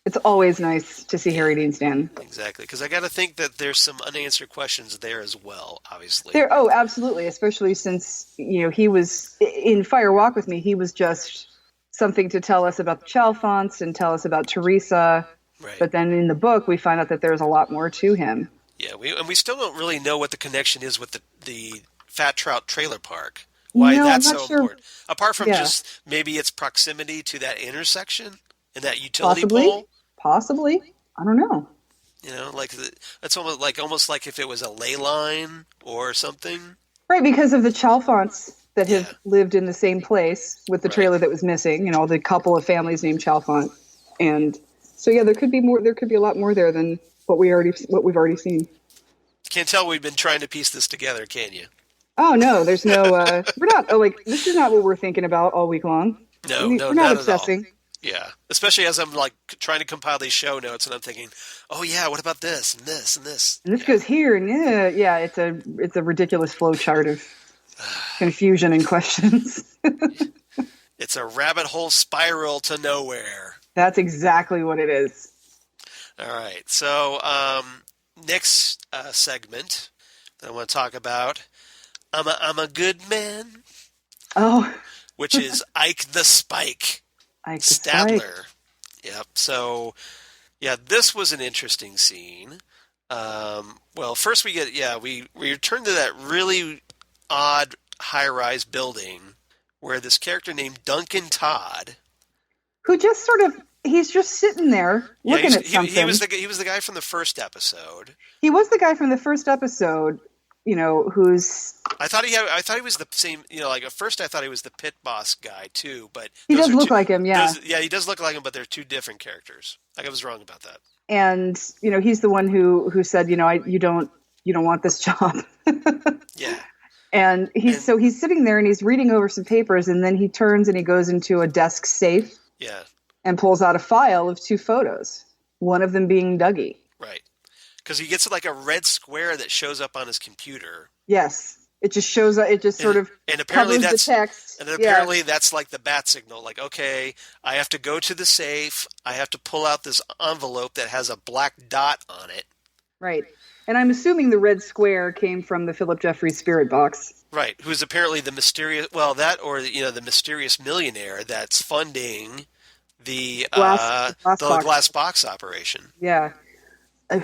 It's always nice to see Harry Dean Stanton. Exactly, because I got to think that there's some unanswered questions there as well. Obviously, Absolutely, especially since he was in Fire Walk with Me. He was just something to tell us about the Chalfonts and tell us about Teresa. right? But then in the book, we find out that there's a lot more to him. Yeah, we still don't really know what the connection is with the Fat Trout Trailer Park. Why No, that's I'm not so sure. important? Apart from Yeah. just maybe its proximity to that intersection and that utility pole. Possibly. I don't know. Like that's almost like if it was a ley line or something. Right, because of the Chalfonts that have Yeah. lived in the same place with the Right. trailer that was missing. The couple of families named Chalfont, and so yeah, there could be more. There could be a lot more there than what we've already seen. Can't tell we've been trying to piece this together, can you? Oh no, there's no. We're not. Oh, like this is not what we're thinking about all week long. No, We're no, not not obsessing. at all. Yeah, especially as I'm like trying to compile these show notes, and I'm thinking, oh yeah, what about this and this and this? And this goes here, and yeah, it's a ridiculous flow chart of confusion and questions. It's a rabbit hole spiral to nowhere. That's exactly what it is. All right, so next segment that I want to talk about, I'm a good man, Oh, which is Ike the Spike Ike the Spike. Stadler. Yep. So, yeah, this was an interesting scene. Well, first we return to that really odd high-rise building where this character named Duncan Todd. Who just he's just sitting there looking at something. He was the guy from the first episode. He was the guy from the first episode, who's I thought he was the same. Like at first I thought he was the pit boss guy too, but he does look like him, yeah. He does look like him, but they're two different characters. Like I was wrong about that. And he's the one who said, you don't want this job. Yeah. And he's sitting there and he's reading over some papers, and then he turns and he goes into a desk safe. Yeah. And pulls out a file of 2 photos, one of them being Dougie. Right. Because he gets like a red square that shows up on his computer. Yes. It just shows up. It just sort of apparently covers the text. And apparently that's like the bat signal. Like, okay, I have to go to the safe. I have to pull out this envelope that has a black dot on it. Right. And I'm assuming the red square came from the Philip Jeffries spirit box. Right. Who's apparently the mysterious, well, that or, the mysterious millionaire that's funding the glass box operation. Yeah.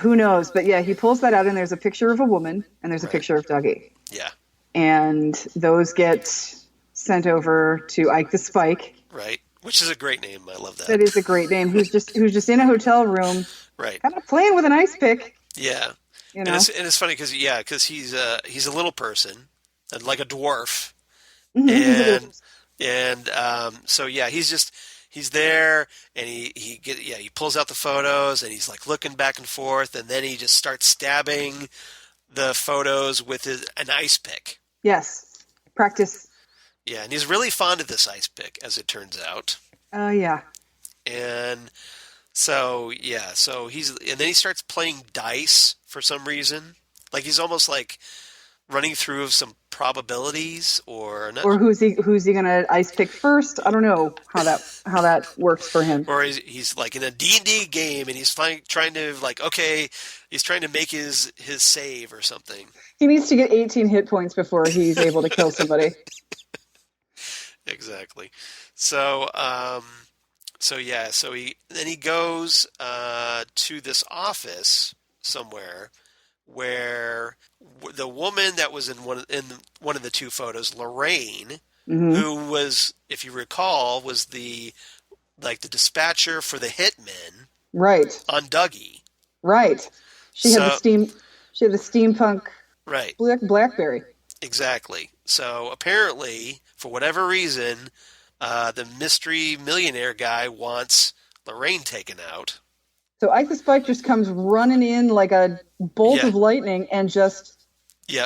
Who knows? But yeah, he pulls that out and there's a picture of a woman and there's a picture of Dougie. Yeah. And those get sent over to Ike the Spike. Right. Which is a great name. I love that. That is a great name. Who's just in a hotel room. Right. Kind of playing with an ice pick. Yeah. You know? And it's funny because he's a little person, like a dwarf. And so yeah, he's there and he pulls out the photos and he's like looking back and forth, and then he just starts stabbing the photos with an ice pick. Yes. Practice. Yeah, and he's really fond of this ice pick, as it turns out. Yeah. And so then he starts playing dice for some reason. Like he's almost like running through some probabilities or who's he gonna ice pick first? I don't know how that works for him. Or he's like in a D&D game and he's trying to he's trying to make his save or something. He needs to get 18 hit points before he's able to kill somebody. Exactly. So he goes to this office somewhere where the woman that was in one of the 2 photos, Lorraine, who was, if you recall, was the dispatcher for the hitmen, right, on Dougie, right. She had the steampunk, right, BlackBerry. Exactly. So apparently, for whatever reason, the mystery millionaire guy wants Lorraine taken out. So Ike the Spike just comes running in like a bolt of lightning and just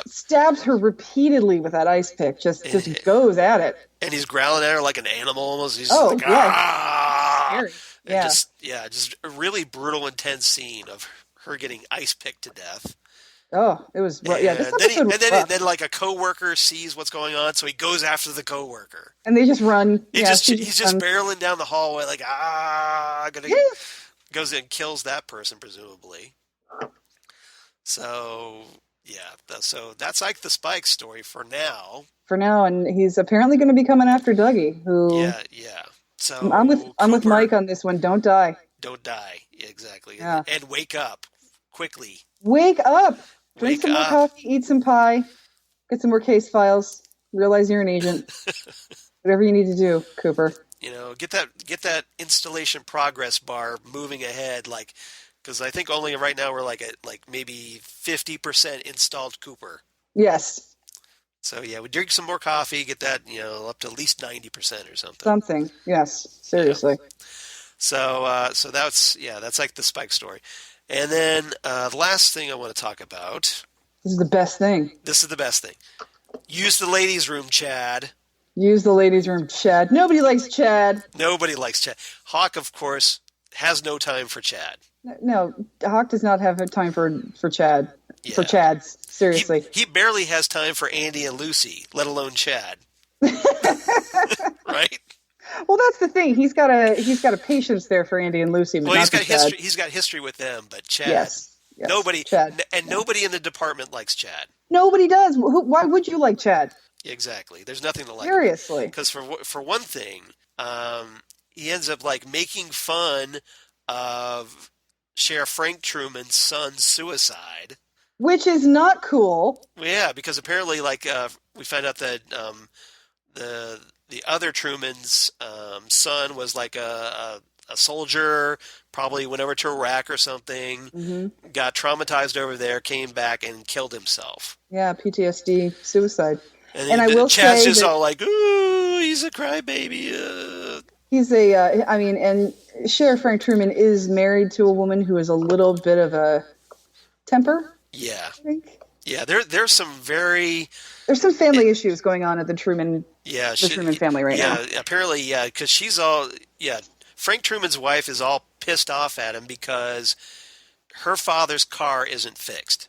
stabs her repeatedly with that ice pick. Just goes at it. And he's growling at her like an animal almost. He's Scary. Yeah. Just a really brutal, intense scene of her getting ice picked to death. Oh, it was Then like a coworker sees what's going on, so he goes after the coworker. And they just run. He's just barreling down the hallway like goes in and kills that person presumably. So so that's like the Spike story for now. And he's apparently going to be coming after Dougie. Who? Yeah. So I'm with Mike on this one. Don't die. Don't die. Exactly. Yeah. And wake up quickly. Wake up. Drink some more coffee. Eat some pie. Get some more case files. Realize you're an agent. Whatever you need to do, Cooper. Get that installation progress bar moving ahead, because I think only right now we're at maybe 50% installed Cooper. Yes. So yeah, we drink some more coffee, get that up to at least 90% or something. Something, yes, seriously. Yeah. So that's like the Spike story, and then the last thing I want to talk about. This is the best thing. Use the ladies' room, Chad. Use the ladies' room, Chad. Nobody likes Chad. Hawk, of course, has no time for Chad. No, Hawk does not have time for Chad. Yeah. For Chads, seriously. He barely has time for Andy and Lucy, let alone Chad. Right? Well, that's the thing. He's got a patience there for Andy and Lucy. But he's got history. He's got history with them, but Chad. Yes, nobody. Chad. And nobody in the department likes Chad. Nobody does. Why would you like Chad? Exactly. There's nothing to like. Seriously. Because for one thing, he ends up making fun of Sheriff Frank Truman's son's suicide, which is not cool. Well, yeah, because apparently, we found out that the other Truman's son was a soldier, probably went over to Iraq or something, got traumatized over there, came back and killed himself. Yeah, PTSD, suicide. And I will Chad's say just that, all ooh, he's a crybaby. He's and Sheriff Frank Truman is married to a woman who is a little bit of a temper. Yeah. I think. Yeah, there's some very There's some family issues going on at yeah the Truman family right now. apparently because she's all Frank Truman's wife is all pissed off at him because her father's car isn't fixed,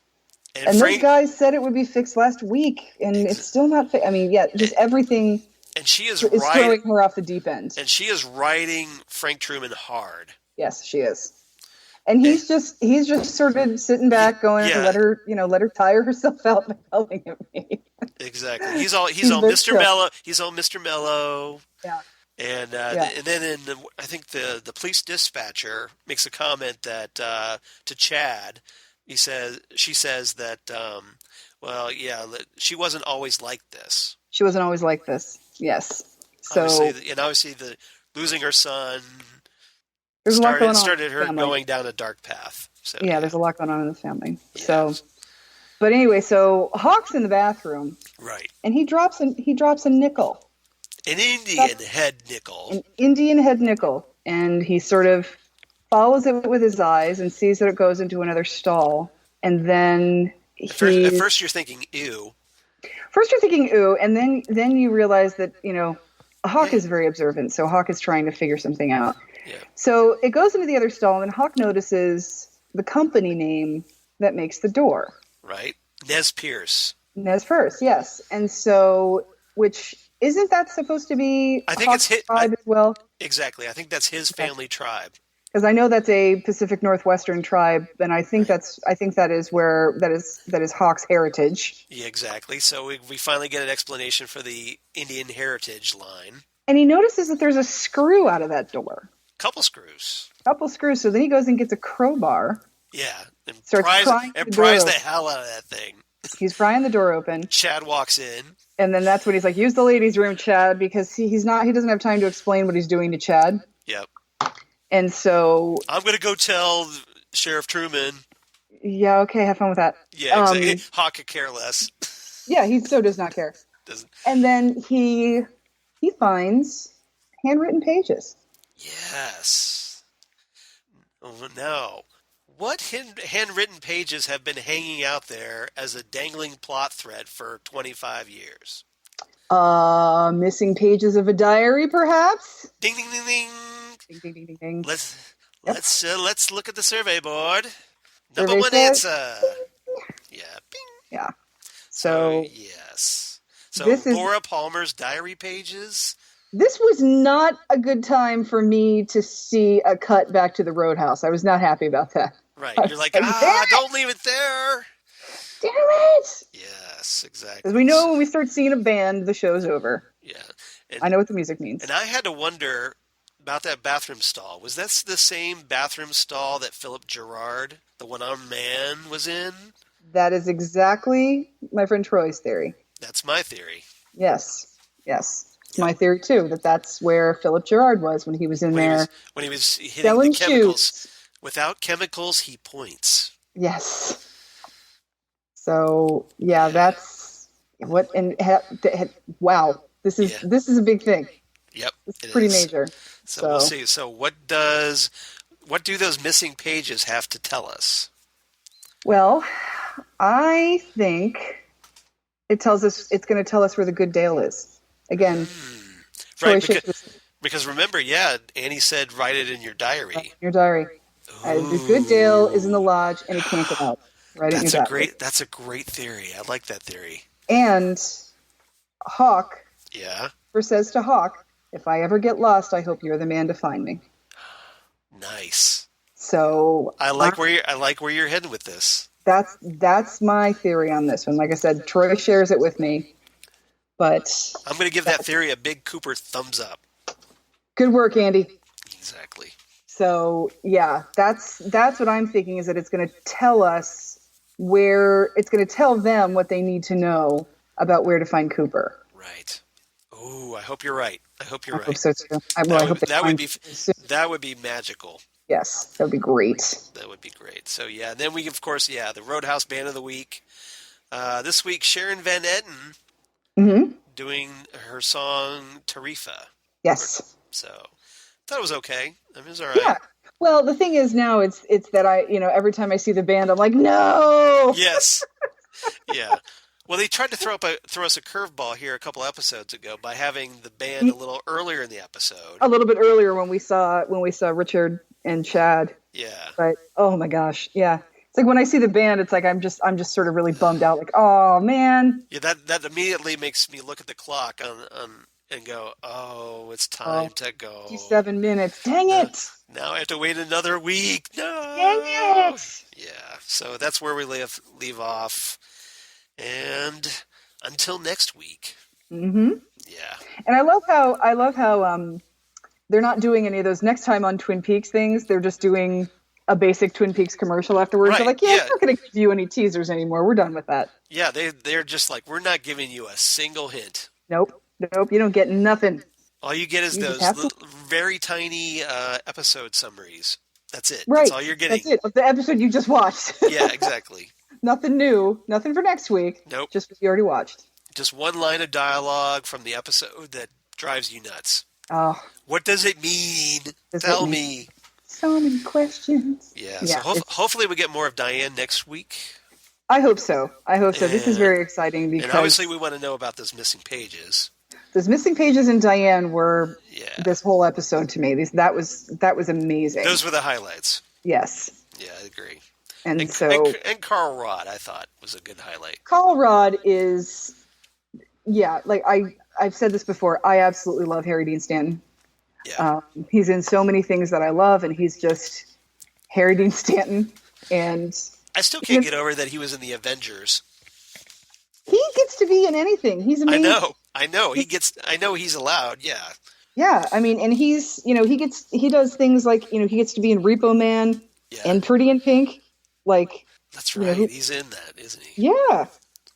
and And those Frank guys said it would be fixed last week, and it's ex- still not I mean, yeah, just everything and she is throwing her off the deep end. she is riding Frank Truman hard. Yes, she is. And And, he's just sort of sitting back, going, yeah, let her tire herself out by yelling at me. exactly. He's all very Mr. chill. Mellow. He's all Mr. Mellow. Yeah, And yeah. and then I think the police dispatcher makes a comment that to Chad, she says that well yeah she wasn't always like this. She wasn't always like this. Yes. So Obviously the losing her son there's a lot going on started in the her family. going down a dark path. So Yeah, there's a lot going on in the family. yeah. So, but anyway, so Hawk's in the bathroom, Right. and he drops a nickel, An Indian head nickel. an Indian head nickel, and he sort of follows it with his eyes and sees that it goes into another stall, and then At first you're thinking ew. First you're thinking ooh, and then you realize that Hawk is very observant, so Hawk is trying to figure something out. Yeah. So it goes into the other stall, and Hawk notices the company name that makes the door. Right. Nez Perce. Nez Perce, yes. And so, which isn't that supposed to be I think Hawk's it's tribe as well? Exactly. I think that's his family tribe. Because I know that's a Pacific Northwestern tribe, and I think that is Hawk's heritage. Yeah, exactly. So we finally get an explanation for the Indian heritage line. And he notices that there's a screw out of that door. Couple screws. Couple screws. So then he goes and gets a crowbar. Yeah. And Starts pries prying the hell out of that thing. He's prying the door open. Chad walks in. And then that's when he's like, use the ladies' room, Chad, because he doesn't have time to explain what he's doing to Chad. Yep. And so I'm going to go tell Sheriff Truman. yeah, okay, have fun with that. Yeah, exactly. Hawk could care less. Yeah, he so does not care. Doesn't. And then he finds handwritten pages. Yes. Oh, no. What handwritten pages have been hanging out there as a dangling plot thread for 25 years? Missing pages of a diary, perhaps? Ding, ding, ding, ding. Ding, ding, ding, ding, ding. Let's look at the survey board. Number Survey one says- answer. Yeah. Bing. Yeah. So yes. So this is- Laura Palmer's diary pages. This was not a good time for me to see a cut back to the Roadhouse. I was not happy about that. Right. I You're like, was damn it! don't leave it there. Damn it! Yes, exactly. Because we know when we start seeing a band, the show's over. Yeah. I know what the music means. And I had to wonder about that bathroom stall. Was that the same bathroom stall that Philip Gerard, the one-armed man, was in? That is exactly my friend Troy's theory. That's my theory. Yes. It's my theory, too, that's where Philip Gerard was when he was in there. When he was hitting selling the chemicals. shoes. Without chemicals, he points. Yes. So, yeah, that's what, and wow, this is a big thing. Yep. It's pretty major. So we'll see. So what do those missing pages have to tell us? Well, I think it's going to tell us where the good Dale is. Again, Right, because remember, Annie said write it in your diary. Your diary. The good Dale is in the lodge and it can't get out. Write it in your diary. That's a great theory. I like that theory. And Hawk says to Hawk, if I ever get lost, I hope you're the man to find me. Nice. So I like where you're heading with this. That's my theory on this one. Like I said, Troy shares it with me. But I'm going to give that theory a big Cooper thumbs up. Good work, Andy. Exactly. So, yeah, that's what I'm thinking, is that it's going to tell us it's going to tell them what they need to know about where to find Cooper. Right. Oh, I hope you're right. I hope hope so too. That would be magical. Yes, that would be great. That would be great. So, yeah, then we, of course, the Roadhouse Band of the Week. This week, Sharon Van Etten doing her song Tarifa. Yes. So, thought it was okay. I mean, it was all right. Yeah. Well, the thing is now it's that every time I see the band, I'm like, no. Yes. Yeah. Well, they tried to throw us a curveball here a couple episodes ago by having the band a little earlier in the episode. A little bit earlier when we saw Richard and Chad. Yeah. But oh my gosh, yeah. It's like when I see the band, it's like I'm just sort of really bummed out. Like, oh man. Yeah, that immediately makes me look at the clock on and go, "Oh, it's Oh, time to go." 57 minutes. Dang Uh, it. now I have to wait another week. Dang No. it. Yeah. So that's where we leave off. And until next week. Mm-hmm. Yeah. And I love how they're not doing any of those next time on Twin Peaks things. They're just doing a basic Twin Peaks commercial afterwards. They're Right. like, yeah, Yeah. I'm not going to give you any teasers anymore. We're done with that. Yeah, they're just like, we're not giving you a single hint. Nope. Nope. You don't get nothing. All you get is You just those have to. very tiny episode summaries. That's it. That's Right. all you're That's getting. it. Of the episode you just watched. Yeah, exactly. Nothing new. Nothing for next week. Nope. Just what you already watched. Just one line of dialogue from the episode that drives you nuts. Oh, What does it mean? does it Tell mean- me. so many questions. Yeah, Yeah, so hopefully we get more of Diane next week. I hope so. I hope so. This is Yeah. very exciting And because obviously we want to know about those missing pages. those missing pages in Diane were Yeah. this whole episode to me. That was amazing. Those were the highlights. Yes. Yeah, I agree. And so And Carl Rod, I thought, was a good highlight. Colrad is, yeah, like I've said this before. I absolutely love Harry Dean Stanton. Yeah. He's in so many things that I love, and he's just Harry Dean Stanton. And I still can't get over that he was in the Avengers. he gets to be in anything. He's amazing. I know. I know he's allowed. Yeah. Yeah, I mean, and he's, he does things like, he gets to be in Repo Man Yeah. and Pretty in Pink. Like, That's you know, right. He's in that, isn't he? yeah,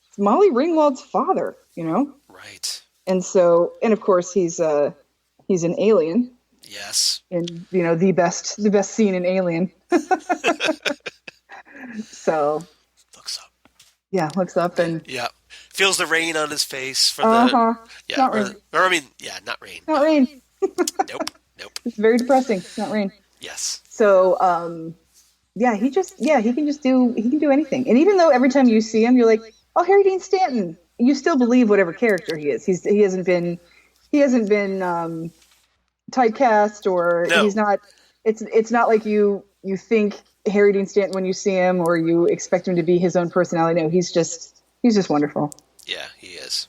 it's Molly Ringwald's father, Right. And so, and of course he's an alien Yes. in, the best scene in Alien. So, Looks up. yeah, looks up and, Yeah. Feels the rain on his face from uh-huh, yeah, not rain. not rain. Not rain. Nope. Nope. It's very depressing. Not rain. Yes. So, yeah, he can do anything. And even though every time you see him, you're like, oh, Harry Dean Stanton, you still believe whatever character he is. He hasn't been typecast, or No. he's not. It's not like you think Harry Dean Stanton when you see him, or you expect him to be his own personality. No, he's just wonderful. Yeah, he is.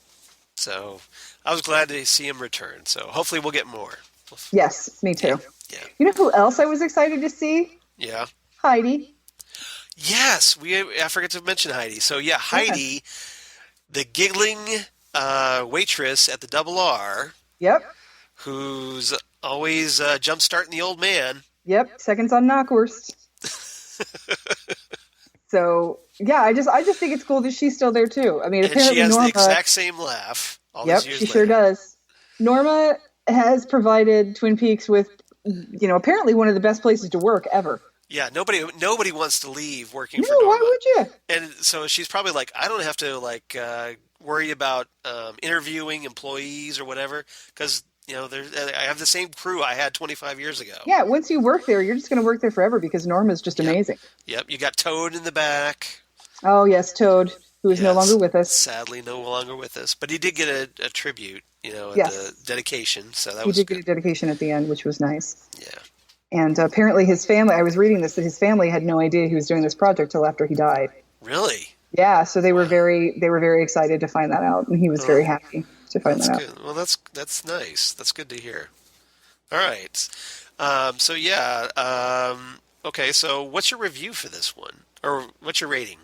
So I was glad to see him return. So hopefully we'll get more. Yes, me too. Yeah. You know who else I was excited to see? Yeah. Heidi. Yes, I forgot to mention Heidi. So yeah, Heidi, the giggling waitress at the Double R, Yep. who's always jump-starting the old man. Yep. Seconds on Knockwurst. So yeah, I just think it's cool that she's still there too. I mean, And apparently she has Norma. the exact same laugh all Yep, these years she later. sure does. Norma has provided Twin Peaks with, apparently one of the best places to work ever. Yeah, nobody wants to leave working for No, Norma. why would you? And so she's probably like, I don't have to worry about interviewing employees or whatever, because I have the same crew I had 25 years ago. Yeah, once you work there, you're just going to work there forever because Norma's just amazing. Yep, you got Toad in the back. Oh yes, Toad, who is no Yes, longer with us. Sadly, no longer with us, but he did get a tribute, at Yes. the dedication. So that He was did good. get a dedication at the end, which was nice. Yeah. And apparently his family, I was reading this, that his family had no idea he was doing this project till after he died. Really? Yeah, so they were very excited to find that out, and he was very happy to find That's that out. good. Well, that's nice. That's good to hear. All right. So yeah. Okay. So what's your review for this one, or what's your rating?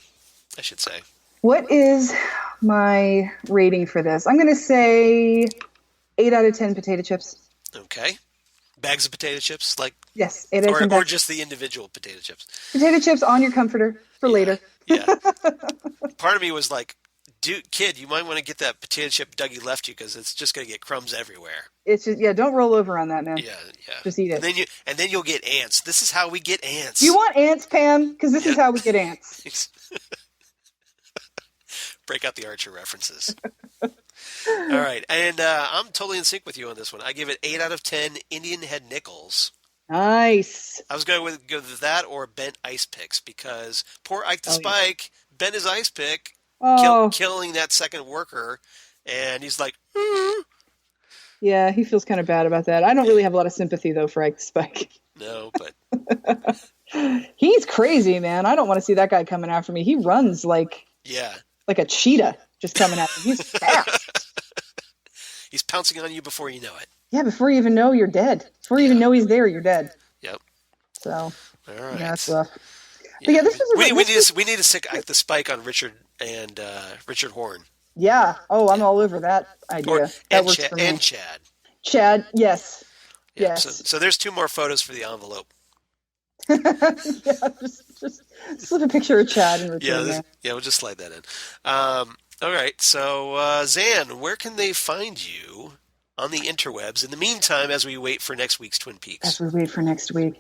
I should say. What is my rating for this? I'm going to say 8 out of 10 potato chips. Okay. Bags of potato chips, Yes, 8 out of 10 or bags. just the individual potato chips. Potato chips on your comforter for later. Yeah. Part of me was like, dude, kid, you might want to get that potato chip Dougie left you because it's just going to get crumbs everywhere. It's just, don't roll over on that, man. Yeah, yeah. Just eat it. And then you'll get ants. This is how we get ants. Do you want ants, Pam? Because this is how we get ants. Break out the Archer references. All right, and I'm totally in sync with you on this one. I give it 8 out of 10 Indian head nickels. Nice. I was going to go with that or bent ice picks because poor Ike the Oh, yeah. Spike bent his ice pick Oh, killing that second worker, and he's like, "Mm." yeah, he feels kind of bad about that. I don't Yeah, really have a lot of sympathy though for Ike the Spike. no, but He's crazy, man. I don't want to see that guy coming after me. He runs yeah, like a cheetah just coming at me. He's fast. he's pouncing on you before you know it. Yeah, before you even know, you're dead. Before you even Yeah, know he's there, you're dead. yep. So, All yeah, it's right. rough. But Yeah, yeah, this was we need to stick the spike on Richard Horn. yeah. Oh, I'm Yeah, all over that or idea. That works for and me. Chad. Chad, yes. Yep. So Yes. there's 2 more photos for the envelope. Yeah, just slip a picture of Chad in Yeah, return there. we'll just slide that in. All right. So Xan, where can they find you on the interwebs in the meantime as we wait for next week's Twin As Peaks? we wait for next week.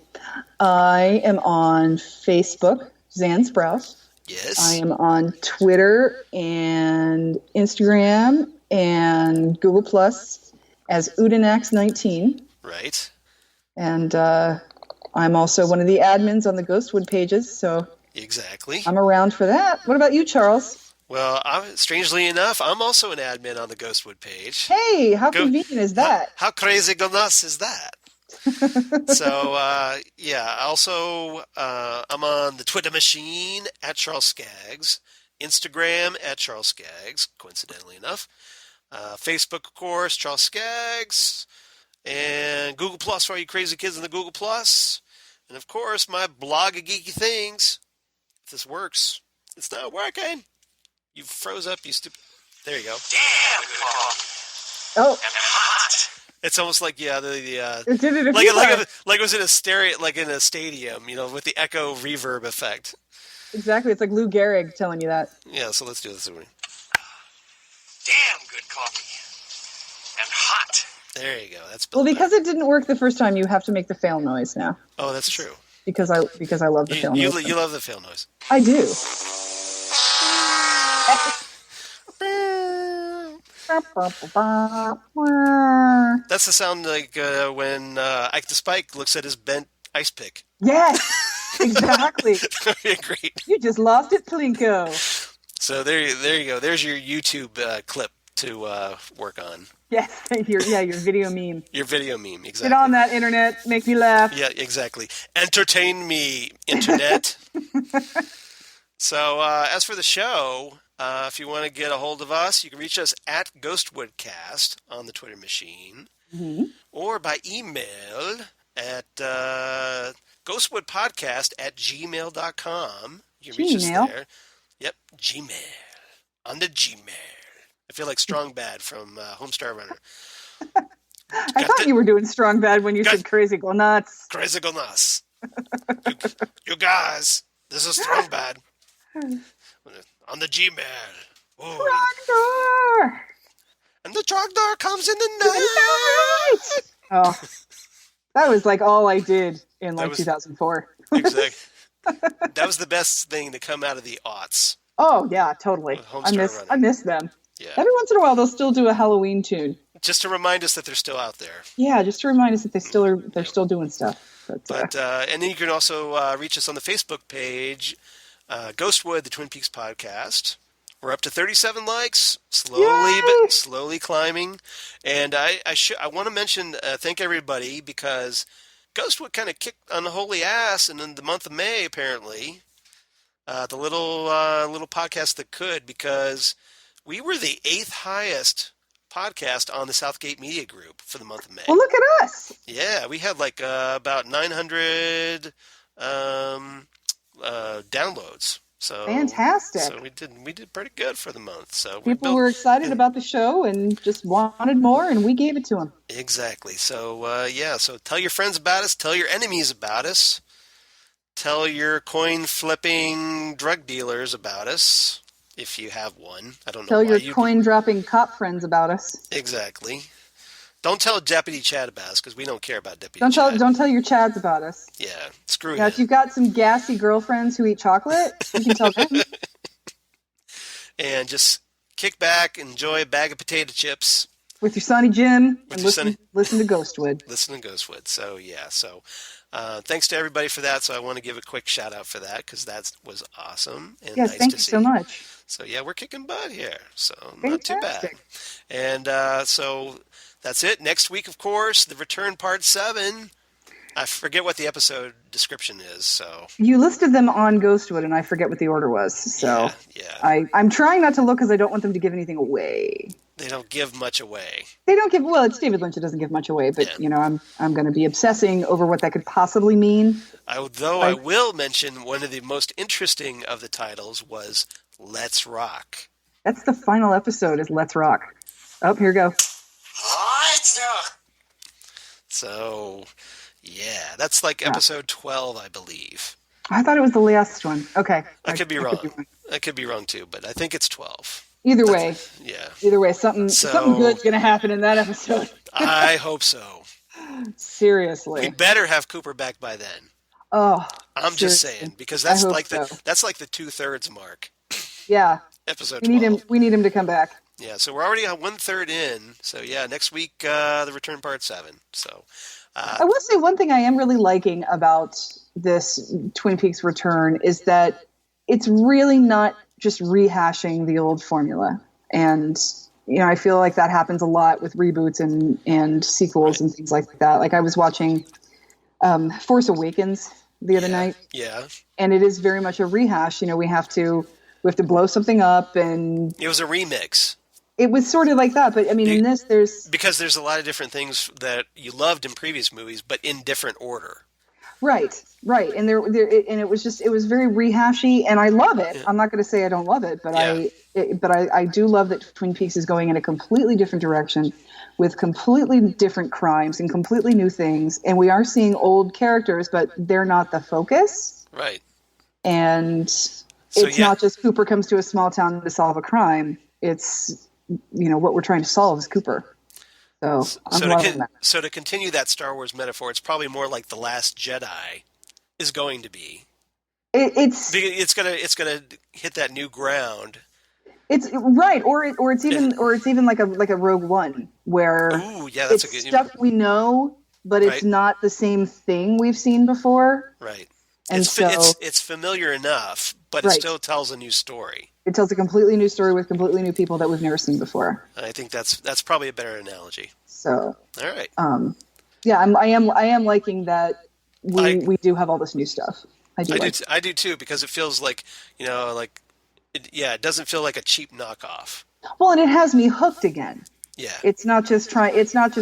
I am on Facebook, Xan Sprouse. I Yes. am on Twitter and Instagram and Google Plus as Udinax19. Right. And I'm also one of the admins on the Ghostwood pages, so Exactly. I'm around for that. What about you, Charles? Well, strangely enough, I'm also an admin on the Ghostwood page. Hey, how Go, convenient is that? how crazy goodness is that? So, yeah, also, I'm on the Twitter machine at Charles Skaggs, Instagram at Charles Skaggs, coincidentally enough, Facebook, of course, Charles Skaggs, and Google Plus for all you crazy kids in the Google Plus, and of course, my blog of geeky things. If this works, it's not working. You froze up, you stupid. There you go. Damn, good coffee. Oh, And hot. It's almost like it did it a few times. like it was in a stereo, like in a stadium, with the echo reverb effect. Exactly. It's like Lou Gehrig telling you that. Yeah, so let's do this. Damn good coffee and hot. There you go. That's Well, better. because it didn't work the first time, you have to make the fail noise now. Oh, that's true. Because I love the fail noise. You love the fail noise. I do. That's the sound like when Ike the Spike looks at his bent ice pick. Yes, exactly. Great. You just lost it, Plinko. So there you go. There's your YouTube clip to work on. Yes, your video meme. Your video meme, exactly. Get on that internet, make me laugh. Yeah, exactly. Entertain me, internet. So as for the show, if you want to get a hold of us, you can reach us at Ghostwoodcast on the Twitter machine, or by email at ghostwoodpodcast@gmail.com. You can reach us there. Yep, Gmail. On the Gmail. I feel like Strong Bad from Homestar Runner. I thought you were doing Strong Bad when you said Crazy Go Nuts. Crazy Go Nuts. you guys, this is Strong Bad. On the Gmail. Trogdor! And the Trogdor comes in the night. Oh, that was like all I did in 2004. Exactly. That was the best thing to come out of the aughts. Oh yeah, totally. I miss them. Yeah. Every once in a while, they'll still do a Halloween tune. Just to remind us that they're still out there. Yeah, just to remind us that they're still doing stuff. But and then you can also reach us on the Facebook page, Ghostwood, the Twin Peaks podcast. We're up to 37 likes, slowly climbing. And I want to mention thank everybody because Ghostwood kind of kicked unholy ass in the month of May apparently. The little podcast that could, because we were the 8th highest podcast on the Southgate Media Group for the month of May. Well, look at us. Yeah, we had like about 900 downloads. So fantastic. So we did pretty good for the month. So people were excited about the show and just wanted more, and we gave it to them. Exactly. So so tell your friends about us. Tell your enemies about us. Tell your coin-flipping drug dealers about us, if you have one. I don't know. Tell your coin-dropping cop friends about us. Exactly. Don't tell Deputy Chad about us, because we don't care about Deputy Chad. Don't tell your Chads about us. Yeah, screw now, that. if you've got some gassy girlfriends who eat chocolate, you can tell them. And just kick back, enjoy a bag of potato chips. With your Sonny Jim, and listen to Ghostwood. Listen to Ghostwood. So, yeah. So, Thanks to everybody for that. So I want to give a quick shout out for that because that was awesome and Yes, nice thank to you see. so much. So yeah, we're kicking butt here. So not too bad. Fantastic. And so that's it. Next week, of course, the return part 7. I forget what the episode description is. So You listed them on Ghostwood, and I forget what the order was. So yeah. I'm trying not to look because I don't want them to give anything away. They don't give much away. They don't give. Well, it's David Lynch. It doesn't give much away, but I'm going to be obsessing over what that could possibly mean. I will mention one of the most interesting of the titles was "Let's Rock." That's the final episode. Is Let's Rock. Oh, here we go. Let's rock. So, yeah, that's like episode 12, I believe. I thought it was the last one. Okay, I could be wrong. I could be wrong too, but I think it's 12. Either way, something good's going to happen in that episode. I hope so. Seriously, we better have Cooper back by then. Oh, I'm just saying because that's like the 2/3 mark. Yeah, episode 12. We need him to come back. Yeah, so we're already on 1/3 in. So yeah, next week the return part 7. So I will say one thing I am really liking about this Twin Peaks return is that it's really not just rehashing the old formula. And I feel like that happens a lot with reboots and sequels and things like that. Like I was watching Force Awakens the other night. Yeah. And it is very much a rehash. We have to blow something up, and it was a remix. It was sort of like that, but I mean, in this, there's a lot of different things that you loved in previous movies, but in different order. Right, and it was very rehashy, and I love it. Yeah. I'm not going to say I don't love it, but I do love that Twin Peaks is going in a completely different direction, with completely different crimes and completely new things, and we are seeing old characters, but they're not the focus. Right. And it's not just Cooper comes to a small town to solve a crime. It's what we're trying to solve is Cooper. So I'm loving that. So to continue that Star Wars metaphor, it's probably more like The Last Jedi is going to be. It's gonna hit that new ground. It's right, or it's even like a Rogue One where that's a good stuff we know, but it's not the same thing we've seen before. Right. And it's familiar enough, but it still tells a new story. It tells a completely new story with completely new people that we've never seen before. I think that's probably a better analogy. So, all right. I am liking that we do have all this new stuff. I do too, because it feels like it doesn't feel like a cheap knockoff. Well, and it has me hooked again. Yeah. It's not just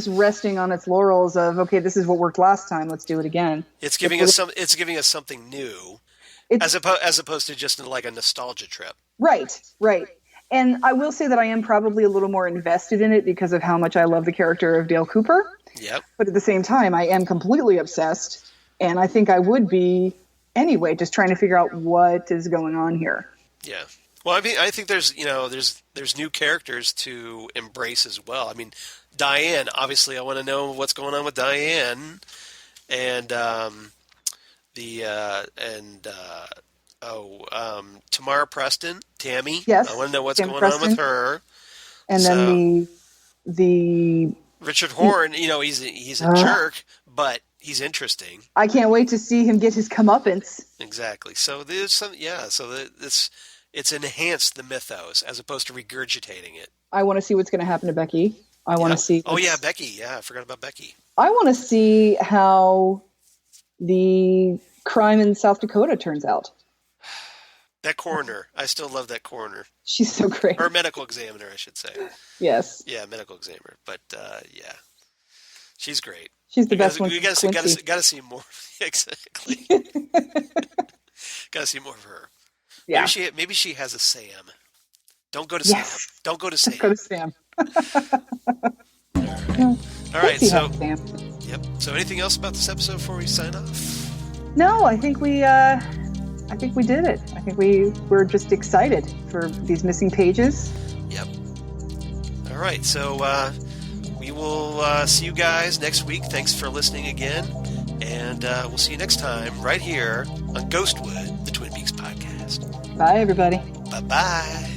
resting on its laurels of, okay, this is what worked last time, let's do it again. It's giving us something new, as opposed to just like a nostalgia trip. Right. And I will say that I am probably a little more invested in it because of how much I love the character of Dale Cooper. Yep. But at the same time, I am completely obsessed, and I think I would be anyway, just trying to figure out what is going on here. Yeah. Well, I mean, I think there's new characters to embrace as well. I mean, Diane, obviously, I want to know what's going on with Diane, and Tamara Preston, Tammy. Yes, I want to know what's going Preston. on with her. And then the Richard Horn, he's a jerk, but he's interesting. I can't wait to see him get his comeuppance. Exactly. So there's some, it's enhanced the mythos as opposed to regurgitating it. I want to see what's going to happen to Becky. I want to see. Oh yeah, Becky. Yeah, I forgot about Becky. I want to see how the crime in South Dakota turns out. That coroner. I still love that coroner. She's so great. Or medical examiner, I should say. Yes. Yeah, medical examiner. But yeah, she's great. She's the best one. We got to see more. Exactly. Got to see more of her. Yeah. Maybe she has a Sam. Don't go to Sam. Don't go to Sam. Go to Sam. All right. So. Sam. Yep. So, anything else about this episode before we sign off? No, I think we did it. I think we're just excited for these missing pages. Yep. All right. So we will see you guys next week. Thanks for listening again, and we'll see you next time right here on Ghostwood, the Twin Peaks podcast. Bye, everybody. Bye-bye.